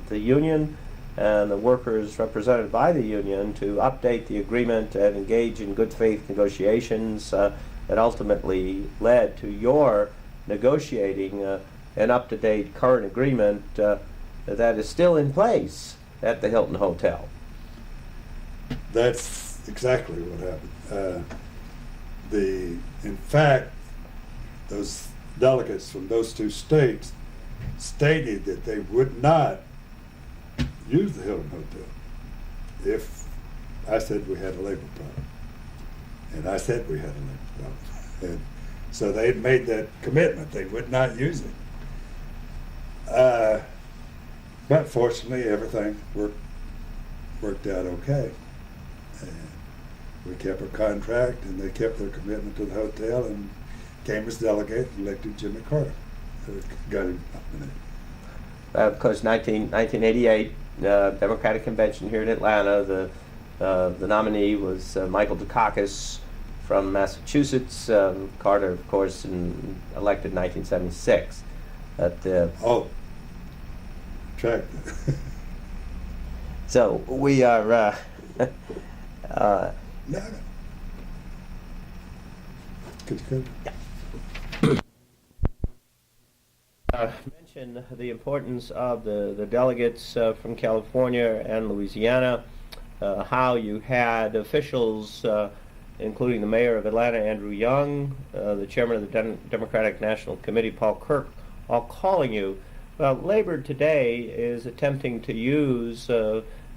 the union and the workers represented by the union to update the agreement and engage in good faith negotiations that ultimately led to your negotiating an up-to-date current agreement that is still in place at the Hilton Hotel. That's exactly what happened. In fact, those delegates from those two states stated that they would not use the Hilton Hotel if I said we had a labor problem. And I said we had a labor problem. And so they had made that commitment. They would not use it. But fortunately, everything worked out okay. And we kept our contract, and they kept their commitment to the hotel, and came as delegate and elected Jimmy Carter. Got him nominated. Of course, 1988 Democratic Convention here in Atlanta. The nominee was Michael Dukakis from Massachusetts. Carter, of course, elected in 1976. Track. So we are. No. Good. Mention the importance of the delegates from California and Louisiana, how you had officials, including the mayor of Atlanta, Andrew Young, the chairman of the Democratic National Committee, Paul Kirk, all calling you. Well, labor today is attempting to use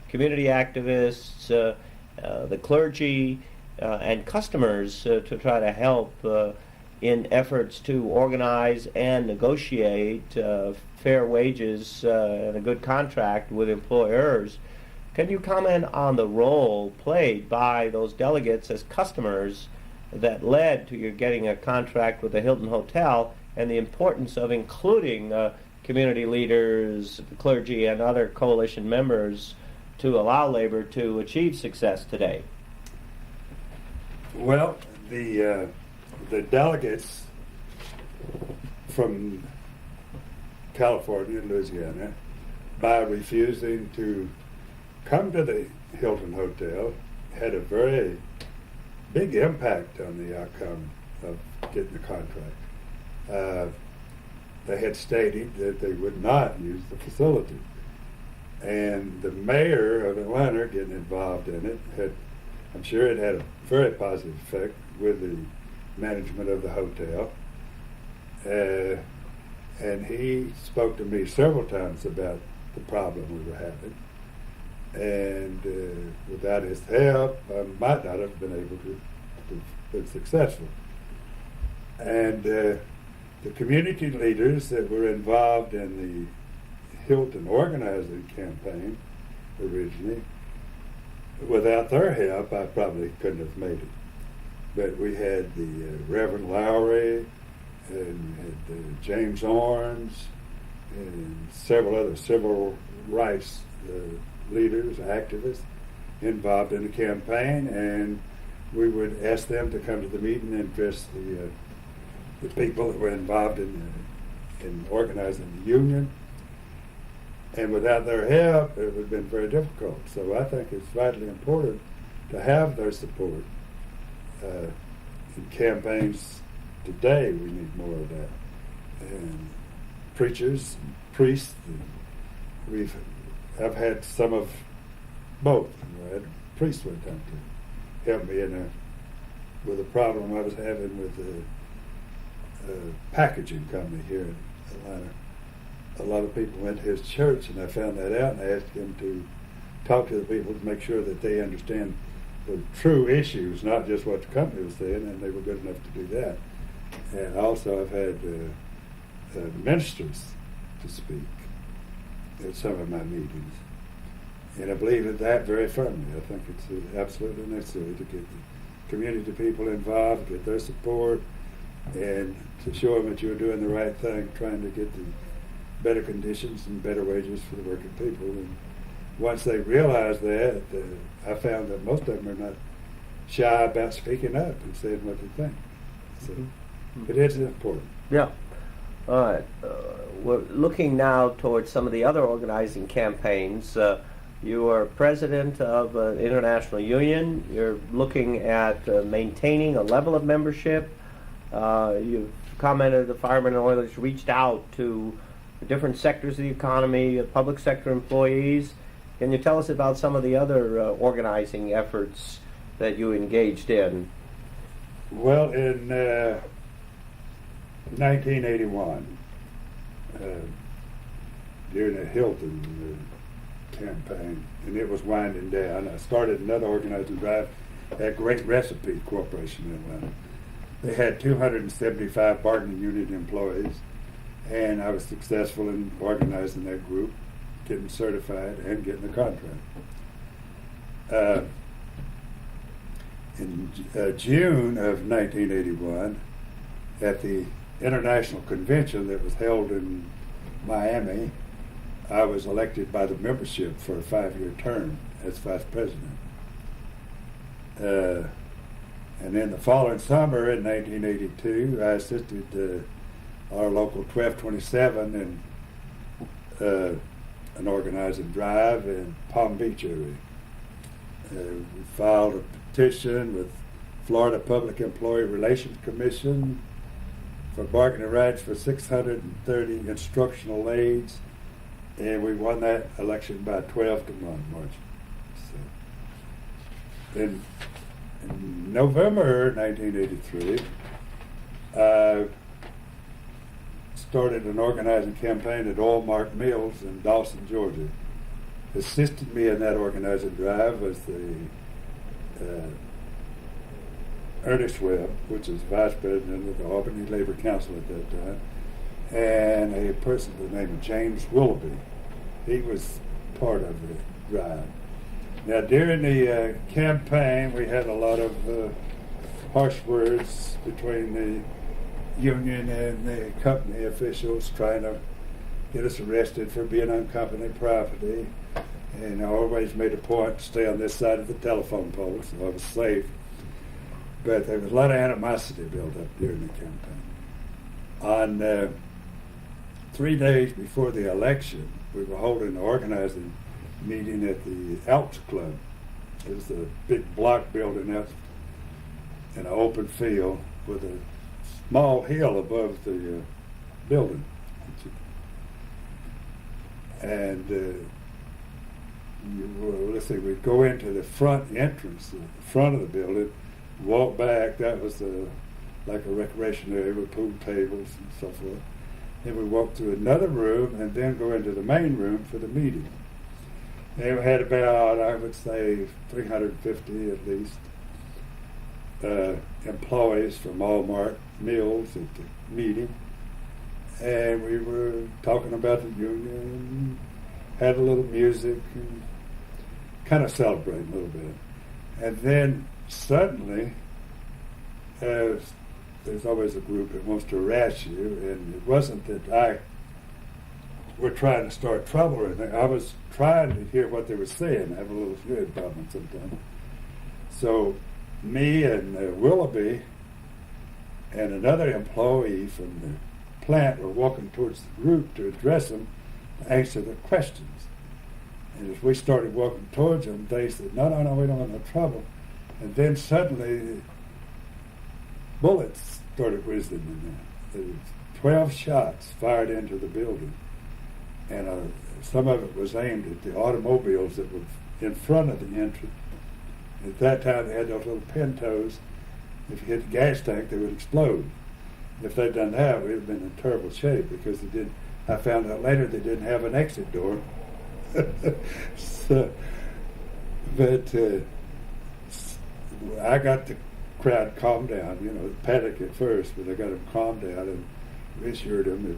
community activists, the clergy, and customers to try to help in efforts to organize and negotiate fair wages and a good contract with employers. Can you comment on the role played by those delegates as customers that led to your getting a contract with the Hilton Hotel, and the importance of including community leaders, the clergy, and other coalition members to allow labor to achieve success today? Well, the delegates from California and Louisiana, by refusing to come to the Hilton Hotel, had a very big impact on the outcome of getting the contract. They had stated that they would not use the facility. And the mayor of Atlanta getting involved in it I'm sure it had a very positive effect with the management of the hotel. And he spoke to me several times about the problem we were having. And without his help, I might not have been able to be successful. And the community leaders that were involved in the Hilton organizing campaign originally, without their help, I probably couldn't have made it. But we had the Reverend Lowry, and we had James Orange, and several other civil rights leaders, activists involved in the campaign, and we would ask them to come to the meeting and address the people that were involved in organizing the union. And without their help, it would have been very difficult. So I think it's vitally important to have their support. In campaigns today, we need more of that. And preachers, and priests, and I've had some of both. I had a priest one time to help me with a problem I was having with the packaging company here in Atlanta. A lot of people went to his church, and I found that out, and I asked him to talk to the people to make sure that they understand the true issues, not just what the company was saying, and they were good enough to do that. And also I've had ministers to speak at some of my meetings. And I believe in that very firmly. I think it's absolutely necessary to get the community people involved, get their support, and to show them that you're doing the right thing, trying to get the better conditions and better wages for the working people. And once they realize that, I found that most of them are not shy about speaking up and saying what they think. So it is important. Yeah. All right. We're looking now towards some of the other organizing campaigns. You are president of an international union. You're looking at maintaining a level of membership. You've commented the Fireman Oilers reached out to different sectors of the economy, public sector employees. Can you tell us about some of the other organizing efforts that you engaged in? Well, in 1981, during the Hilton campaign, and it was winding down, I started another organizing drive at Great Recipe Corporation in Atlanta. They had 275 bargaining unit employees, and I was successful in organizing that group, getting certified, and getting the contract. In June of 1981, at the international convention that was held in Miami, I was elected by the membership for a 5-year term as vice president. And then the following summer in 1982, I assisted our local 1227 in an organizing drive in Palm Beach area. We filed a petition with Florida Public Employee Relations Commission for bargaining rights for 630 instructional aides, and we won that election by 12-1 margin. So, in November 1983, I started an organizing campaign at Oil Mark Mills in Dawson, Georgia. Assisted me in that organizing drive was the Ernest Webb, which is vice president of the Albany Labor Council at that time, and a person by the name of James Willoughby. He was part of the drive. Now, during the campaign, we had a lot of harsh words between the union and the company officials trying to get us arrested for being on company property. And I always made a point to stay on this side of the telephone pole, so I was safe. But there was a lot of animosity built up during the campaign. On 3 days before the election, we were holding an organizing meeting at the Alps Club. It was a big block building out in an open field with a small hill above the building. And let's see, we'd go into the front entrance, the front of the building, walk back. That was like a recreation area with pool tables and so forth. Then we walk through another room and then go into the main room for the meeting. And we had about, I would say, 350 at least employees from Walmart Mills at the meeting. And we were talking about the union, had a little music, and kind of celebrating a little bit. And then suddenly, there's always a group that wants to harass you, and it wasn't that I were trying to start trouble or anything. I was trying to hear what they were saying. I have a little hearing problem sometimes. So me and Willoughby and another employee from the plant were walking towards the group to address them, to answer their questions. And as we started walking towards them, they said, no, we don't want no trouble. And then suddenly, bullets started whizzing in there. There was 12 shots fired into the building. And some of it was aimed at the automobiles that were in front of the entrance. At that time, they had those little pintos. If you hit the gas tank, they would explode. If they'd done that, we'd have been in terrible shape because they didn't. I found out later they didn't have an exit door. But I got the crowd calmed down. Panic at first, but I got them calmed down and reassured them that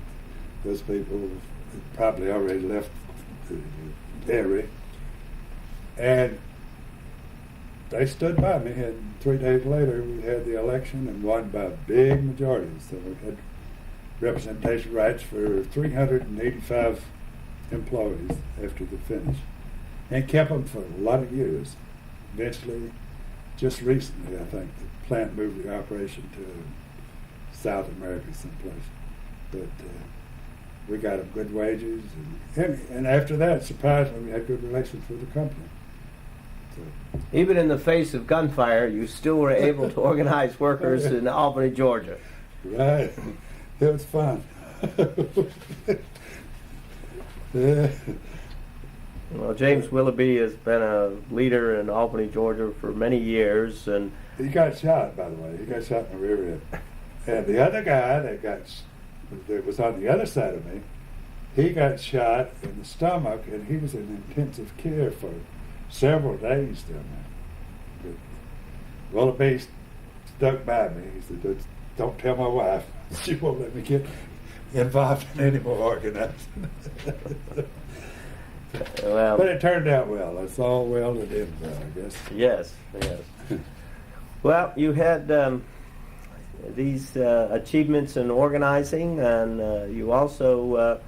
those people had probably already left the area. And they stood by me, and 3 days later we had the election and won by a big majority. So we had representation rights for 385 employees after the finish, and kept them for a lot of years. Eventually, just recently, I think, the plant moved the operation to South America someplace. But we got them good wages, and after that, surprisingly, we had good relations with the company. So, Even in the face of gunfire, you still were able to organize workers in Albany, Georgia. right. It was fun. Yeah. Well, James Willoughby has been a leader in Albany, Georgia for many years, and He got shot, by the way. He got shot in the rear end. And the other guy that was on the other side of me, he got shot in the stomach, and he was in intensive care for several days down there. But Willoughby stuck by me. He said, don't tell my wife. She won't let me get involved in any more organizing. well, But it turned out well. It's all well that ends well, I guess. yes. Well, you had these achievements in organizing, and you also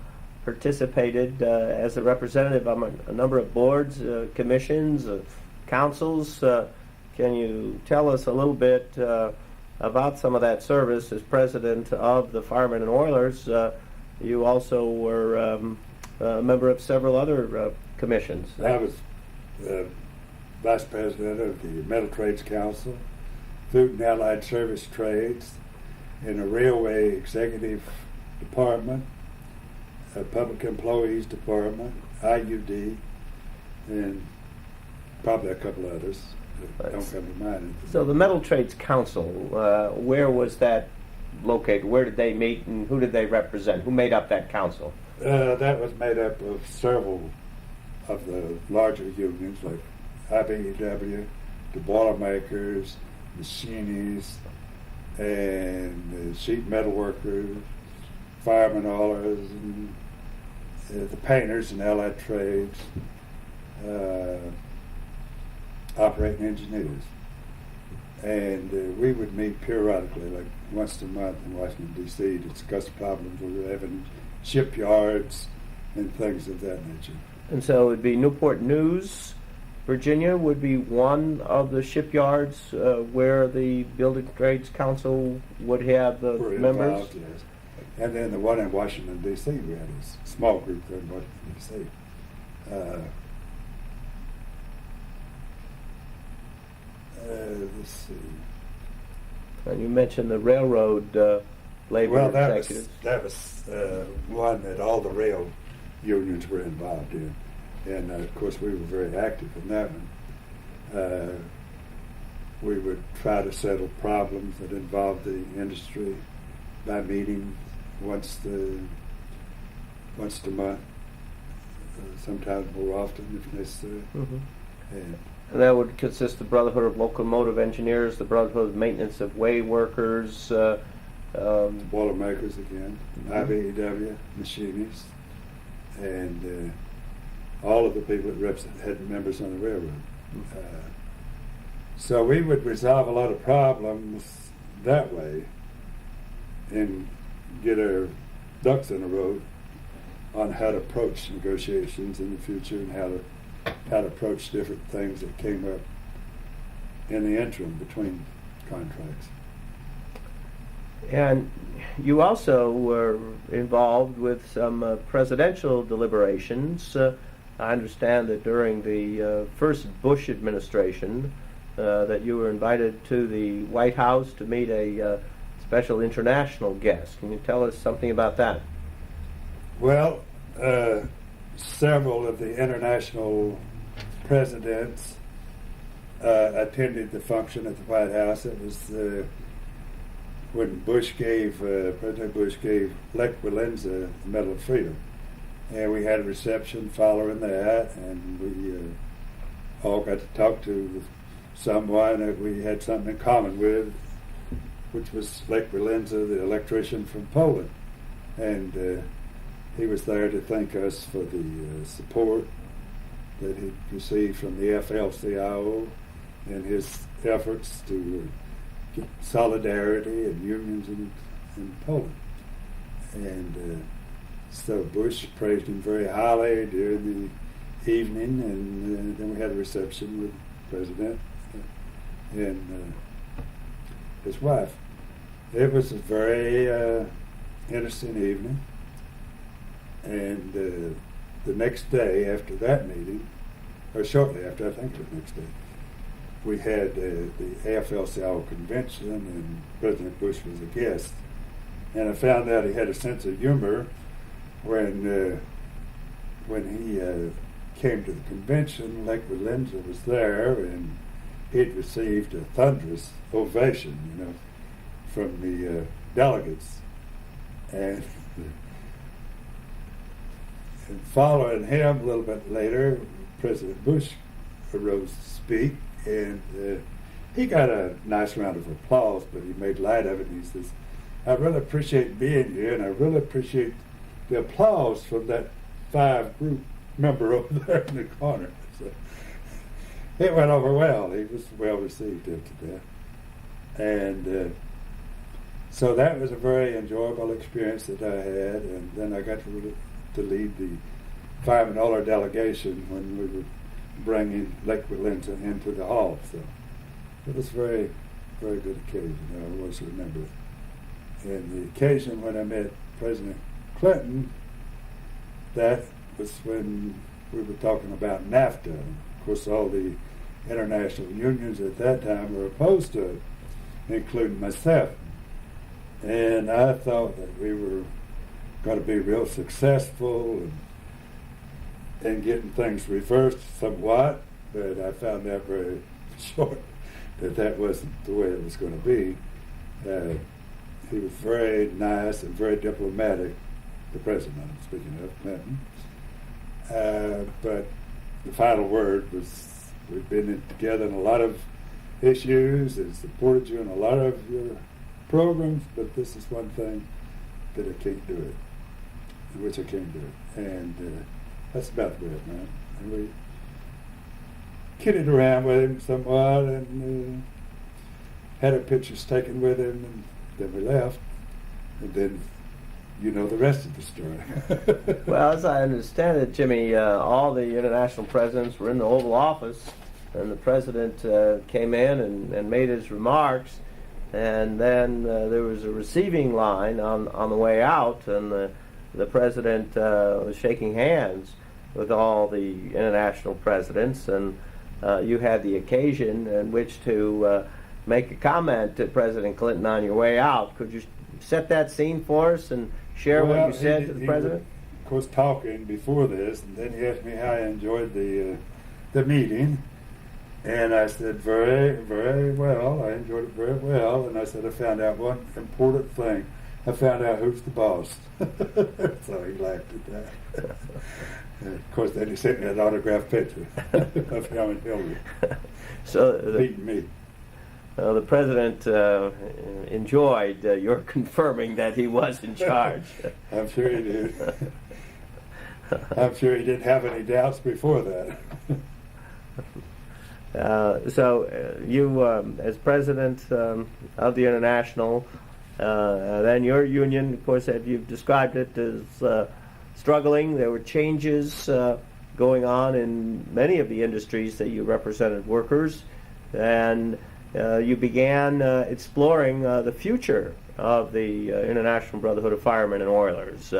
participated as a representative on a number of boards, commissions, councils. Can you tell us a little bit about some of that service as president of the Firemen and Oilers? You also were a member of several other commissions. I was vice president of the Metal Trades Council, Food and Allied Service Trades, in the Railway Executive Department, Public Employees Department, IUD, and probably a couple others that don't come to mind. So the Metal Trades Council, where was that located? Where did they meet, and who did they represent? Who made up that council? That was made up of several of the larger unions like IBEW, the Boilermakers, machinists, and the sheet metal workers, Fireman Oilers, and the painters and allied trades, operating engineers. And we would meet periodically, like once a month in Washington, D.C., to discuss problems we were having in shipyards and things of that nature. And so it would be Newport News, Virginia would be one of the shipyards where the Building Trades Council would have the Were members? involved, yes. And then the one in Washington, D.C., we had a small group there in Washington, D.C. Let's see. And you mentioned the railroad labor Well, executives. that was one that all the rail unions were involved in. And, of course, we were very active in that one. We would try to settle problems that involved the industry by meeting once a month, sometimes more often if necessary. Mhm. And And that would consist of Brotherhood of Locomotive Engineers, the Brotherhood of Maintenance of Way Workers, Boilermakers again, IBEW, machinists, and all of the people that had members on the railroad. So we would resolve a lot of problems that way and get our ducks in a row on how to approach negotiations in the future and how to approach different things that came up in the interim between contracts. And you also were involved with some presidential deliberations. I understand that during the first Bush administration that you were invited to the White House to meet a special international guest. Can you tell us something about that? Well, several of the international presidents attended the function at the White House. It was when President Bush gave Lech Walesa the Medal of Freedom. And we had a reception following that, and we all got to talk to someone that we had something in common with, which was Lech Walesa, the electrician from Poland. And he was there to thank us for the support that he received from the FL-CIO in his efforts to get solidarity and unions in Poland. And so Bush praised him very highly during the evening, and then we had a reception with the President and his wife. It was a very interesting evening. And the next day after that meeting, or shortly after, I think it was the next day, we had the AFL-CIO convention, and President Bush was a guest. And I found out he had a sense of humor when he came to the convention. Lech Walesa was there, and he'd received a thunderous ovation, from the delegates. And following him a little bit later, President Bush arose to speak, and he got a nice round of applause, but he made light of it, and he says, "I really appreciate being here, and I really appreciate the applause from that 5-group member over there in the corner." So it went over well. He was well received after that. And so that was a very enjoyable experience that I had, and then I got to lead the Fireman Oilers delegation when we were bringing Lech Walesa into the hall. So it was a very, very good occasion. I always remember it. And the occasion when I met President Clinton, that was when we were talking about NAFTA. Of course, all the international unions at that time were opposed to it, including myself. And I thought that we were going to be real successful and getting things reversed somewhat, but I found out very short that wasn't the way it was going to be. He was very nice and very diplomatic, the president, I'm speaking of, Clinton. But the final word was, we've been together in a lot of issues and supported you in a lot of your programs, but this is one thing that I can't do it, which I can't do it. And that's about the way it went. And we kidded around with him somewhat, and had our pictures taken with him, and then we left. And then you know the rest of the story. Well, as I understand it, Jimmy, all the international presidents were in the Oval Office, and the president came in and made his remarks, and then there was a receiving line on the way out, and the president was shaking hands with all the international presidents, and you had the occasion in which to make a comment to President Clinton on your way out. Could you set that scene for us and share what you said to the president? Of course, talking before this, and then he asked me how I enjoyed the meeting, and I said very, very well. I enjoyed it very well, and I said I found out one important thing. I found out who's the boss. So he laughed at that. And of course, then he sent me an autographed picture of him and Hilton beating me. The president enjoyed your confirming that he was in charge. I'm sure he did. I'm sure he didn't have any doubts before that. So you, as president of the International, then your union, of course, you've described it as struggling. There were changes going on in many of the industries that you represented workers, and you began exploring the future of the International Brotherhood of Firemen and Oilers.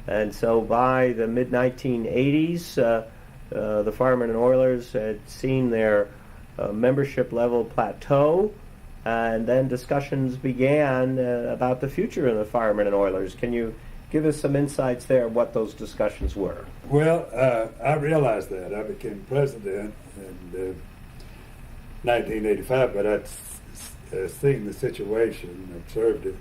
And so by the mid-1980s, the Firemen and Oilers had seen their membership level plateau, and then discussions began about the future of the Firemen and Oilers. Can you give us some insights there, what those discussions were? Well, I realized that. I became president in 1985, but I'd seen the situation, observed it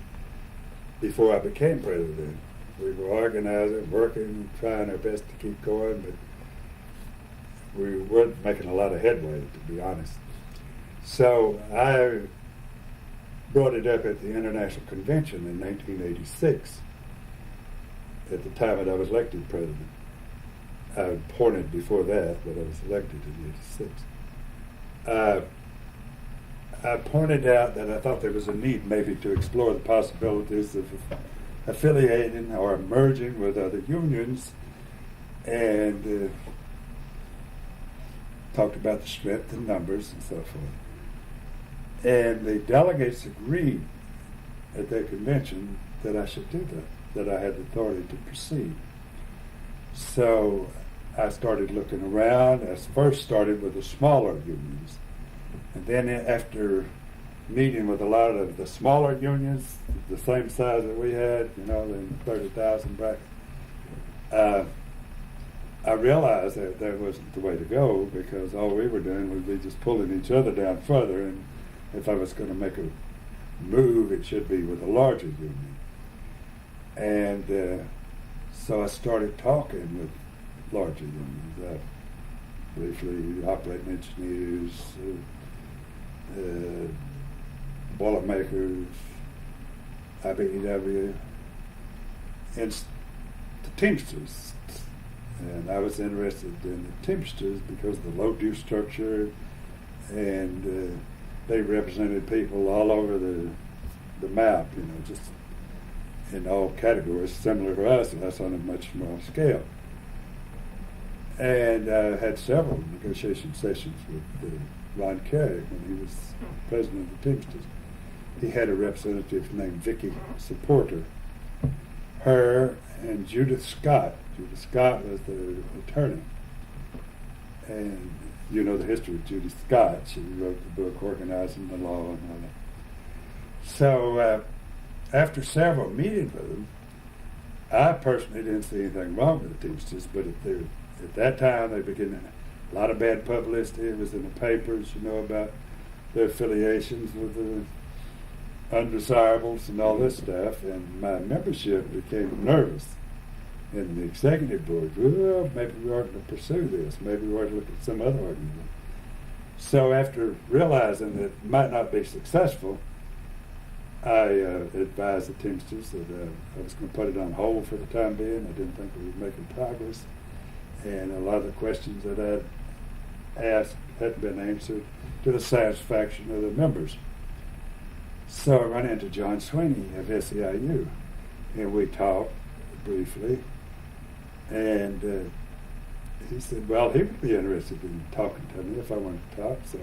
before I became president. We were organizing, working, trying our best to keep going, but we weren't making a lot of headway, to be honest. So I brought it up at the International Convention in 1986, at the time that I was elected president. I was appointed before that, but I was elected in 86. I pointed out that I thought there was a need maybe to explore the possibilities of affiliating or merging with other unions, and talked about the strength in numbers and so forth. And the delegates agreed at their convention that I should do that I had the authority to proceed. So I started looking around. I first started with the smaller unions. And then after meeting with a lot of the smaller unions, the same size that we had, in 30,000 bracket, I realized that wasn't the way to go, because all we were doing would be just pulling each other down further, and if I was going to make a move, it should be with a larger union. And so I started talking with larger unions, briefly operating engineers, Boilermakers, IBEW, and the Teamsters. And I was interested in the Teamsters because of the low due structure, and they represented people all over the map, just in all categories, similar to us on a much smaller scale. And I had several negotiation sessions with Ron Carey when he was president of the Teamsters. He had a representative named Vicky Supporter. Her and Judith Scott. Judith Scott was the attorney. And you know the history of Judith Scott. She wrote the book Organizing the Law and all that. So after several meetings with them, I personally didn't see anything wrong with the Teamsters, but at that time they began a lot of bad publicity. It was in the papers, about their affiliations with the undesirables and all this stuff, and my membership became nervous. And the executive board, well, maybe we ought to pursue this. Maybe we ought to look at some other organization. So after realizing that it might not be successful, I advised the Teamsters that I was going to put it on hold for the time being. I didn't think we were making progress. And a lot of the questions that I'd asked hadn't been answered to the satisfaction of the members. So I ran into John Sweeney of SEIU, and we talked briefly, and he said, well, he would be interested in talking to me if I wanted to talk. So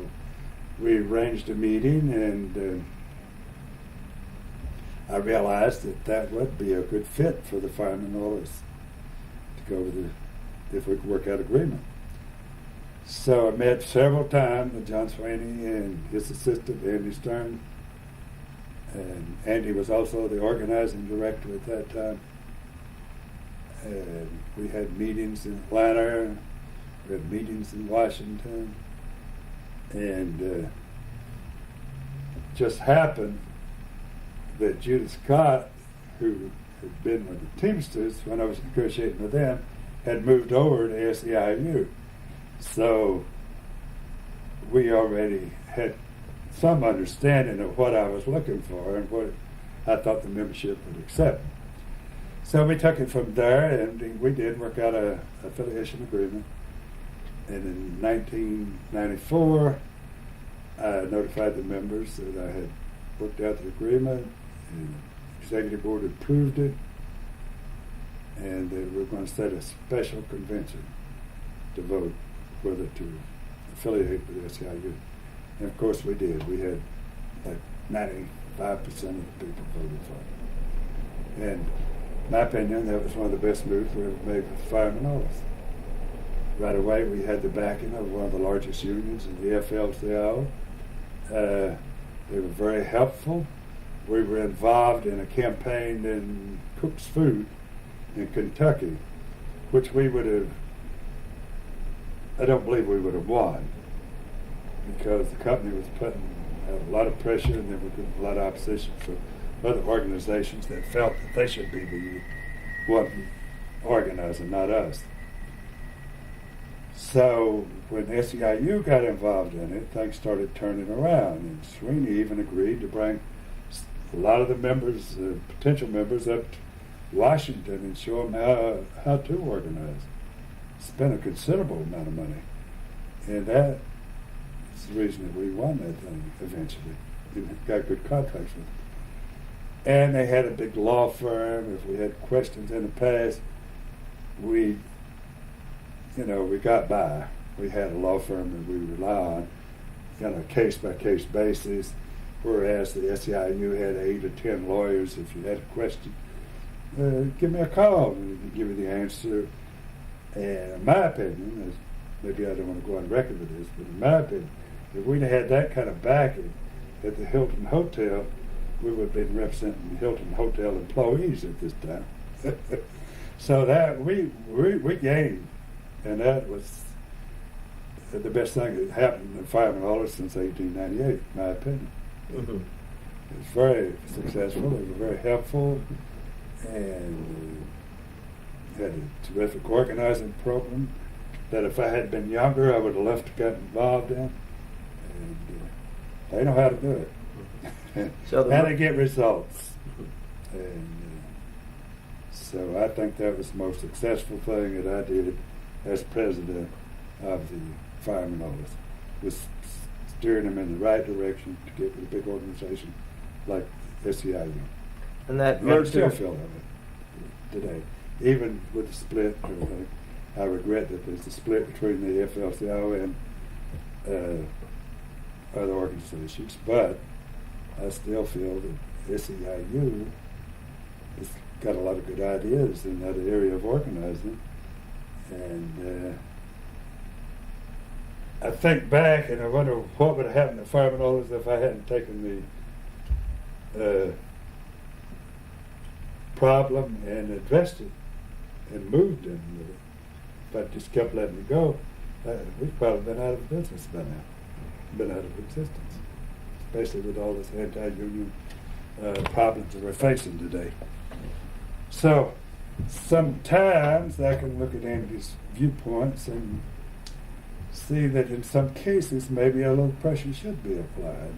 we arranged a meeting, and I realized that would be a good fit for the Fireman Oilers to go with if we could work out agreement. So I met several times with John Swaney and his assistant, Andy Stern. And Andy was also the organizing director at that time. And we had meetings in Atlanta, we had meetings in Washington, and just happened that Judah Scott, who had been with the Teamsters when I was negotiating with them, had moved over to SEIU. So we already had some understanding of what I was looking for and what I thought the membership would accept. So we took it from there, and we did work out an affiliation agreement. And in 1994, I notified the members that I had worked out the agreement, and the executive board approved it, and that we were going to set a special convention to vote whether to affiliate with SEIU. And of course we did. We had like 95% of the people voted for it. And in my opinion, that was one of the best moves we ever made with Fireman Oilers. Right away, we had the backing of one of the largest unions in the AFL-CIO. They were very helpful. We were involved in a campaign in Cook's Food in Kentucky, which we would have, I don't believe we would have won, because the company was putting a lot of pressure, and there was a lot of opposition from other organizations that felt that they should be the one organizing, not us. So when SEIU got involved in it, things started turning around, and Sweeney even agreed to bring a lot of the members, potential members, up to Washington and show them how to organize. Spent a considerable amount of money, and that is the reason that we won that thing eventually. We got good contracts with them. And they had a big law firm. If we had questions in the past, we got by. We had a law firm that we rely on on a case-by-case basis, whereas the SEIU had 8 or 10 lawyers. If you had a question, give me a call, and we can give you the answer. And in my opinion, maybe I don't want to go on record with this, but in my opinion, if we'd had that kind of backing at the Hilton Hotel, we would have been representing Hilton Hotel employees at this time. So that we gained, and that was the best thing that happened in Fireman Oilers since 1898, in my opinion. Mm-hmm. It was very successful. It was very helpful, and had a terrific organizing program that if I had been younger, I would have loved to get involved in. And they know how to do it. So how to get results. And so I think that was the most successful thing that I did as president of the Fireman Oilers, was steering them in the right direction to get with a big organization like SEIU. And that I still feel of it today. Even with the split and everything, I regret that there's a split between the AFL-CIO and other organizations, but I still feel that SEIU has got a lot of good ideas in that area of organizing. And I think back and I wonder what would have happened to Fireman Oilers if I hadn't taken the problem and addressed it and moved in with it. If I just kept letting it go, we'd probably been out of business by now, been out of existence, especially with all this anti-union problems that we're facing today. So sometimes I can look at Andy's viewpoints and see that in some cases maybe a little pressure should be applied,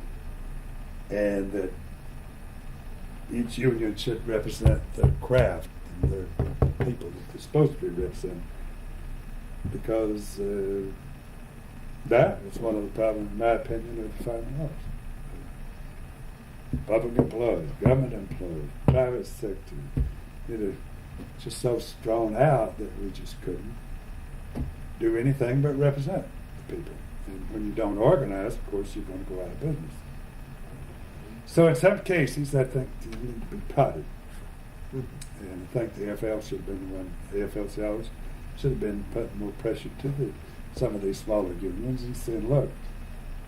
and that each union should represent their craft and their people that they're supposed to be representing, because that is one of the problems, in my opinion, of the Fireman Oilers. Public employees, government employees, private sector, It was just so strong out that we just couldn't do anything but represent the people. And when you don't organize, of course, you're going to go out of business. So in some cases, I think you need to be prodded. And I think the AFL should have been the one, the AFL-CIOs should have been putting more pressure to some of these smaller unions and saying, look,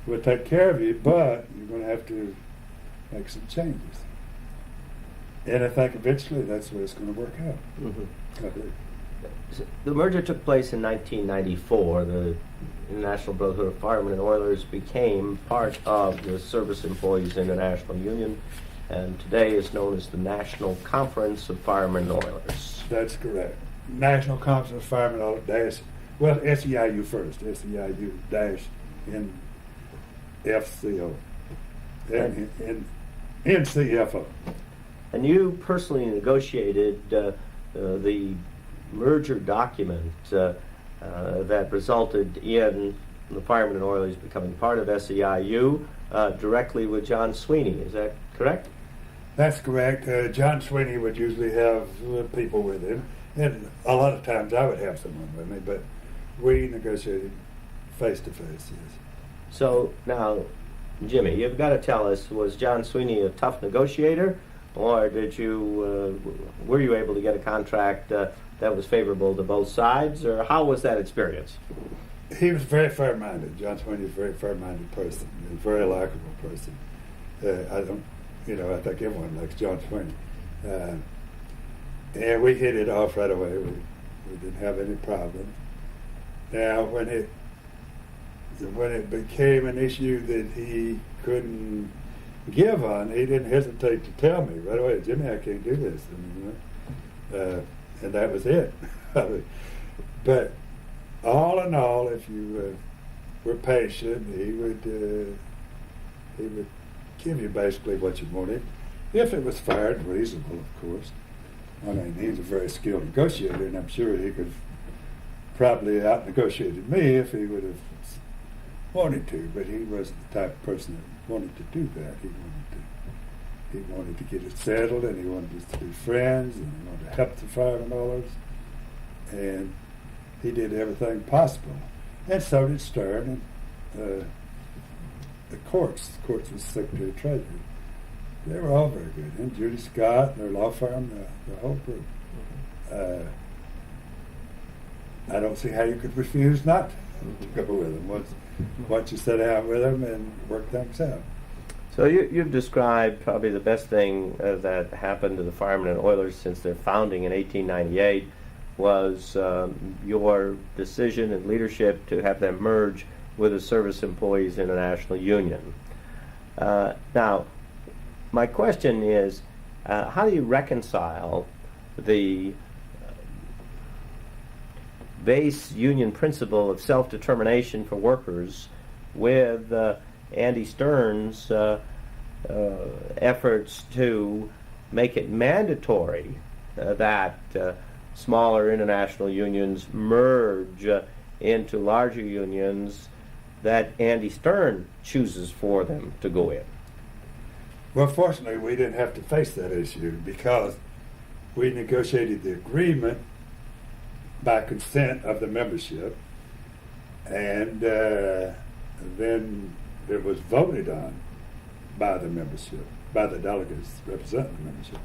we'll take care of you, but you're going to have to make some changes. And I think eventually that's the way it's going to work out. I believe. The merger took place in 1994. The International Brotherhood of Firemen and Oilers became part of the Service Employees International Union, and today is known as the National Conference of Firemen and Oilers. That's correct. National Conference of Firemen and Oilers, well, SEIU first, SEIU dash NFCO, and NCFO. And you personally negotiated the merger document that resulted in the Firemen and Oilers becoming part of SEIU directly with John Sweeney. Is that correct? That's correct. John Sweeney would usually have people with him, and a lot of times I would have someone with me, but we negotiated face to face, yes. So now, Jimmy, you've got to tell us, was John Sweeney a tough negotiator, or were you able to get a contract that was favorable to both sides, or how was that experience? He was very fair-minded. John Sweeney was a very fair-minded person, a very likable person. I think everyone likes John Sweeney. And we hit it off right away. We didn't have any problem. Now, when it became an issue that he couldn't give on, he didn't hesitate to tell me right away, Jimmy, I can't do this. And that was it. But all in all, if you were patient, he would give you basically what you wanted, if it was fair and reasonable, of course. I mean, he's a very skilled negotiator, and I'm sure he could probably out-negotiated me if he would have wanted to, but he wasn't the type of person that wanted to do that. He wanted to get it settled, and he wanted us to be friends, and he wanted to help the Fireman Oilers, and he did everything possible. And so did Stern, and the courts was Secretary of Treasury. They were all very good, and Judy Scott, their law firm, the whole group. I don't see how you could refuse not to go with them once you sit down with them and work things out. So you've described probably the best thing that happened to the Firemen and Oilers since their founding in 1898 was your decision and leadership to have them merge with the Service Employees International Union. Now, my question is, how do you reconcile the base union principle of self-determination for workers with Andy Stern's efforts to make it mandatory that smaller international unions merge into larger unions that Andy Stern chooses for them to go in? Well, fortunately, we didn't have to face that issue because we negotiated the agreement by consent of the membership, and then it was voted on by the membership, by the delegates representing the membership.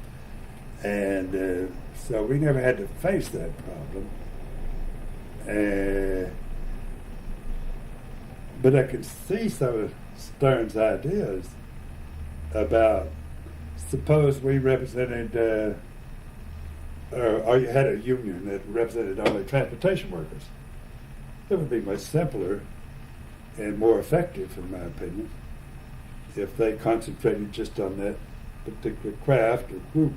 And so we never had to face that problem. But I could see some of Stern's ideas about, suppose we represented, or you had a union that represented only transportation workers. It would be much simpler and more effective, in my opinion, if they concentrated just on that particular craft or group.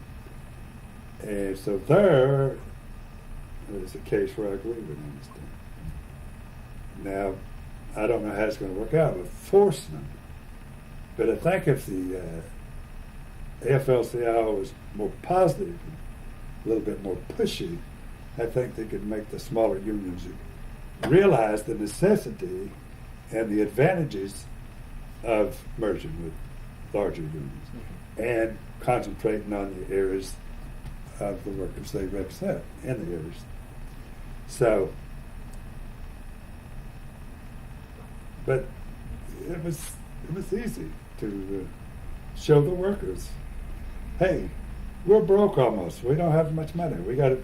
And so there is a case where I agree with Einstein. Now, I don't know how it's going to work out with forcing them, but I think if the AFL-CIO was more positive, a little bit more pushy, I think they could make the smaller unions realize the necessity and the advantages of merging with larger unions and concentrating on the areas of the workers they represent in the areas. So, but it was easy to show the workers, hey, we're broke almost. We don't have much money. We got to,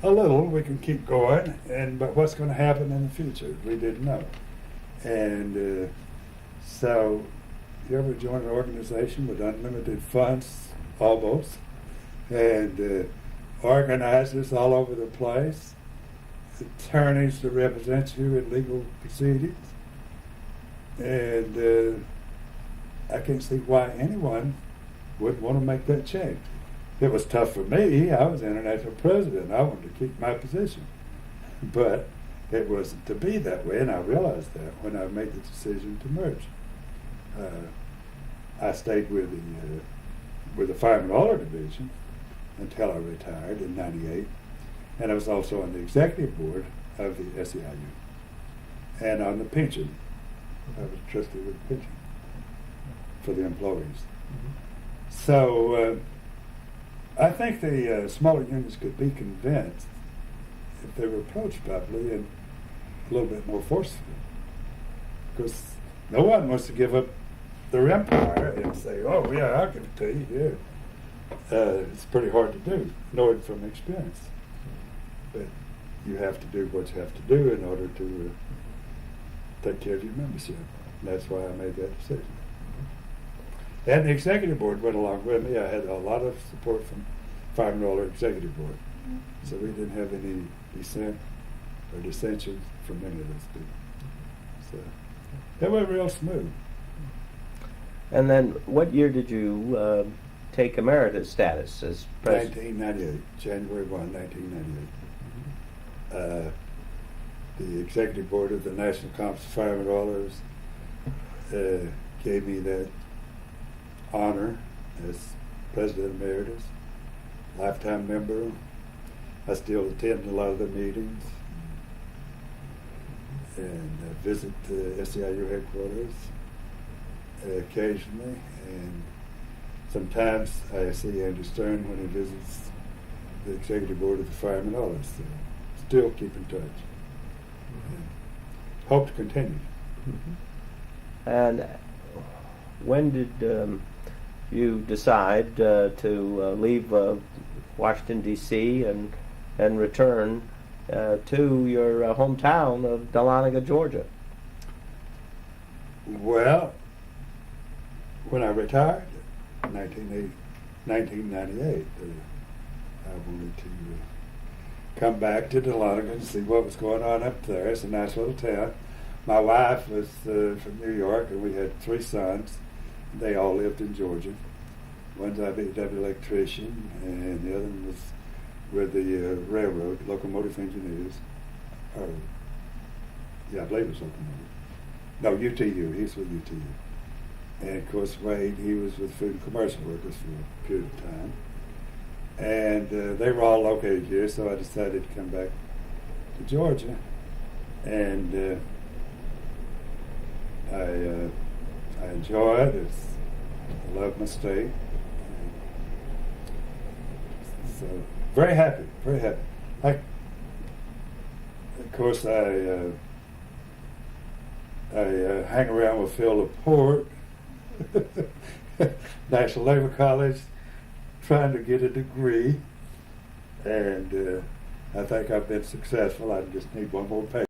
a little. We can keep going, but what's going to happen in the future? We didn't know. And so, you ever join an organization with unlimited funds, almost, and organizers all over the place, attorneys to represent you in legal proceedings, and I can't see why anyone would want to make that change. It was tough for me. I was international president. I wanted to keep my position. But it wasn't to be that way, and I realized that when I made the decision to merge. I stayed with the Fireman Oilers division until I retired in '98, and I was also on the executive board of the SEIU and on the pension. I was trustee with the pension for the employees. Mm-hmm. So I think the smaller unions could be convinced if they were approached properly and a little bit more forcefully, because no one wants to give up their empire and say, "Oh yeah, I'll give it to you." Yeah, it's pretty hard to do, knowing from experience. But you have to do what you have to do in order to take care of your membership. And that's why I made that decision. And the executive board went along with me. I had a lot of support from Fireman Oilers executive board, so we didn't have any dissent or dissension from any of those people. So that went real smooth. And then, what year did you take emeritus status as president? 1998, January 1, 1998. The executive board of the National Conference of Firemen Oilers gave me that honor as president emeritus, lifetime member. I still attend a lot of the meetings and visit the SEIU headquarters occasionally, and sometimes I see Andy Stern when he visits the executive board of the Firemen Oilers. So still keep in touch. And hope to continue. Mm-hmm. And when did you decide to leave Washington, D.C. and return to your hometown of Dahlonega, Georgia? Well, when I retired in 1998, I wanted to come back to Dahlonega and see what was going on up there. It's a nice little town. My wife was from New York, and we had 3 sons. They all lived in Georgia. One's a VW electrician, and the other one was with the railroad, locomotive engineers. I believe it was locomotive. No, UTU. He's with UTU. And of course, Wade, he was with Food and Commercial Workers for a period of time. And they were all located here, so I decided to come back to Georgia. And I enjoy it. I love my state. So very happy, very happy. Of course, I hang around with Phil Laporte, National Labor College, trying to get a degree, and I think I've been successful. I just need one more paper.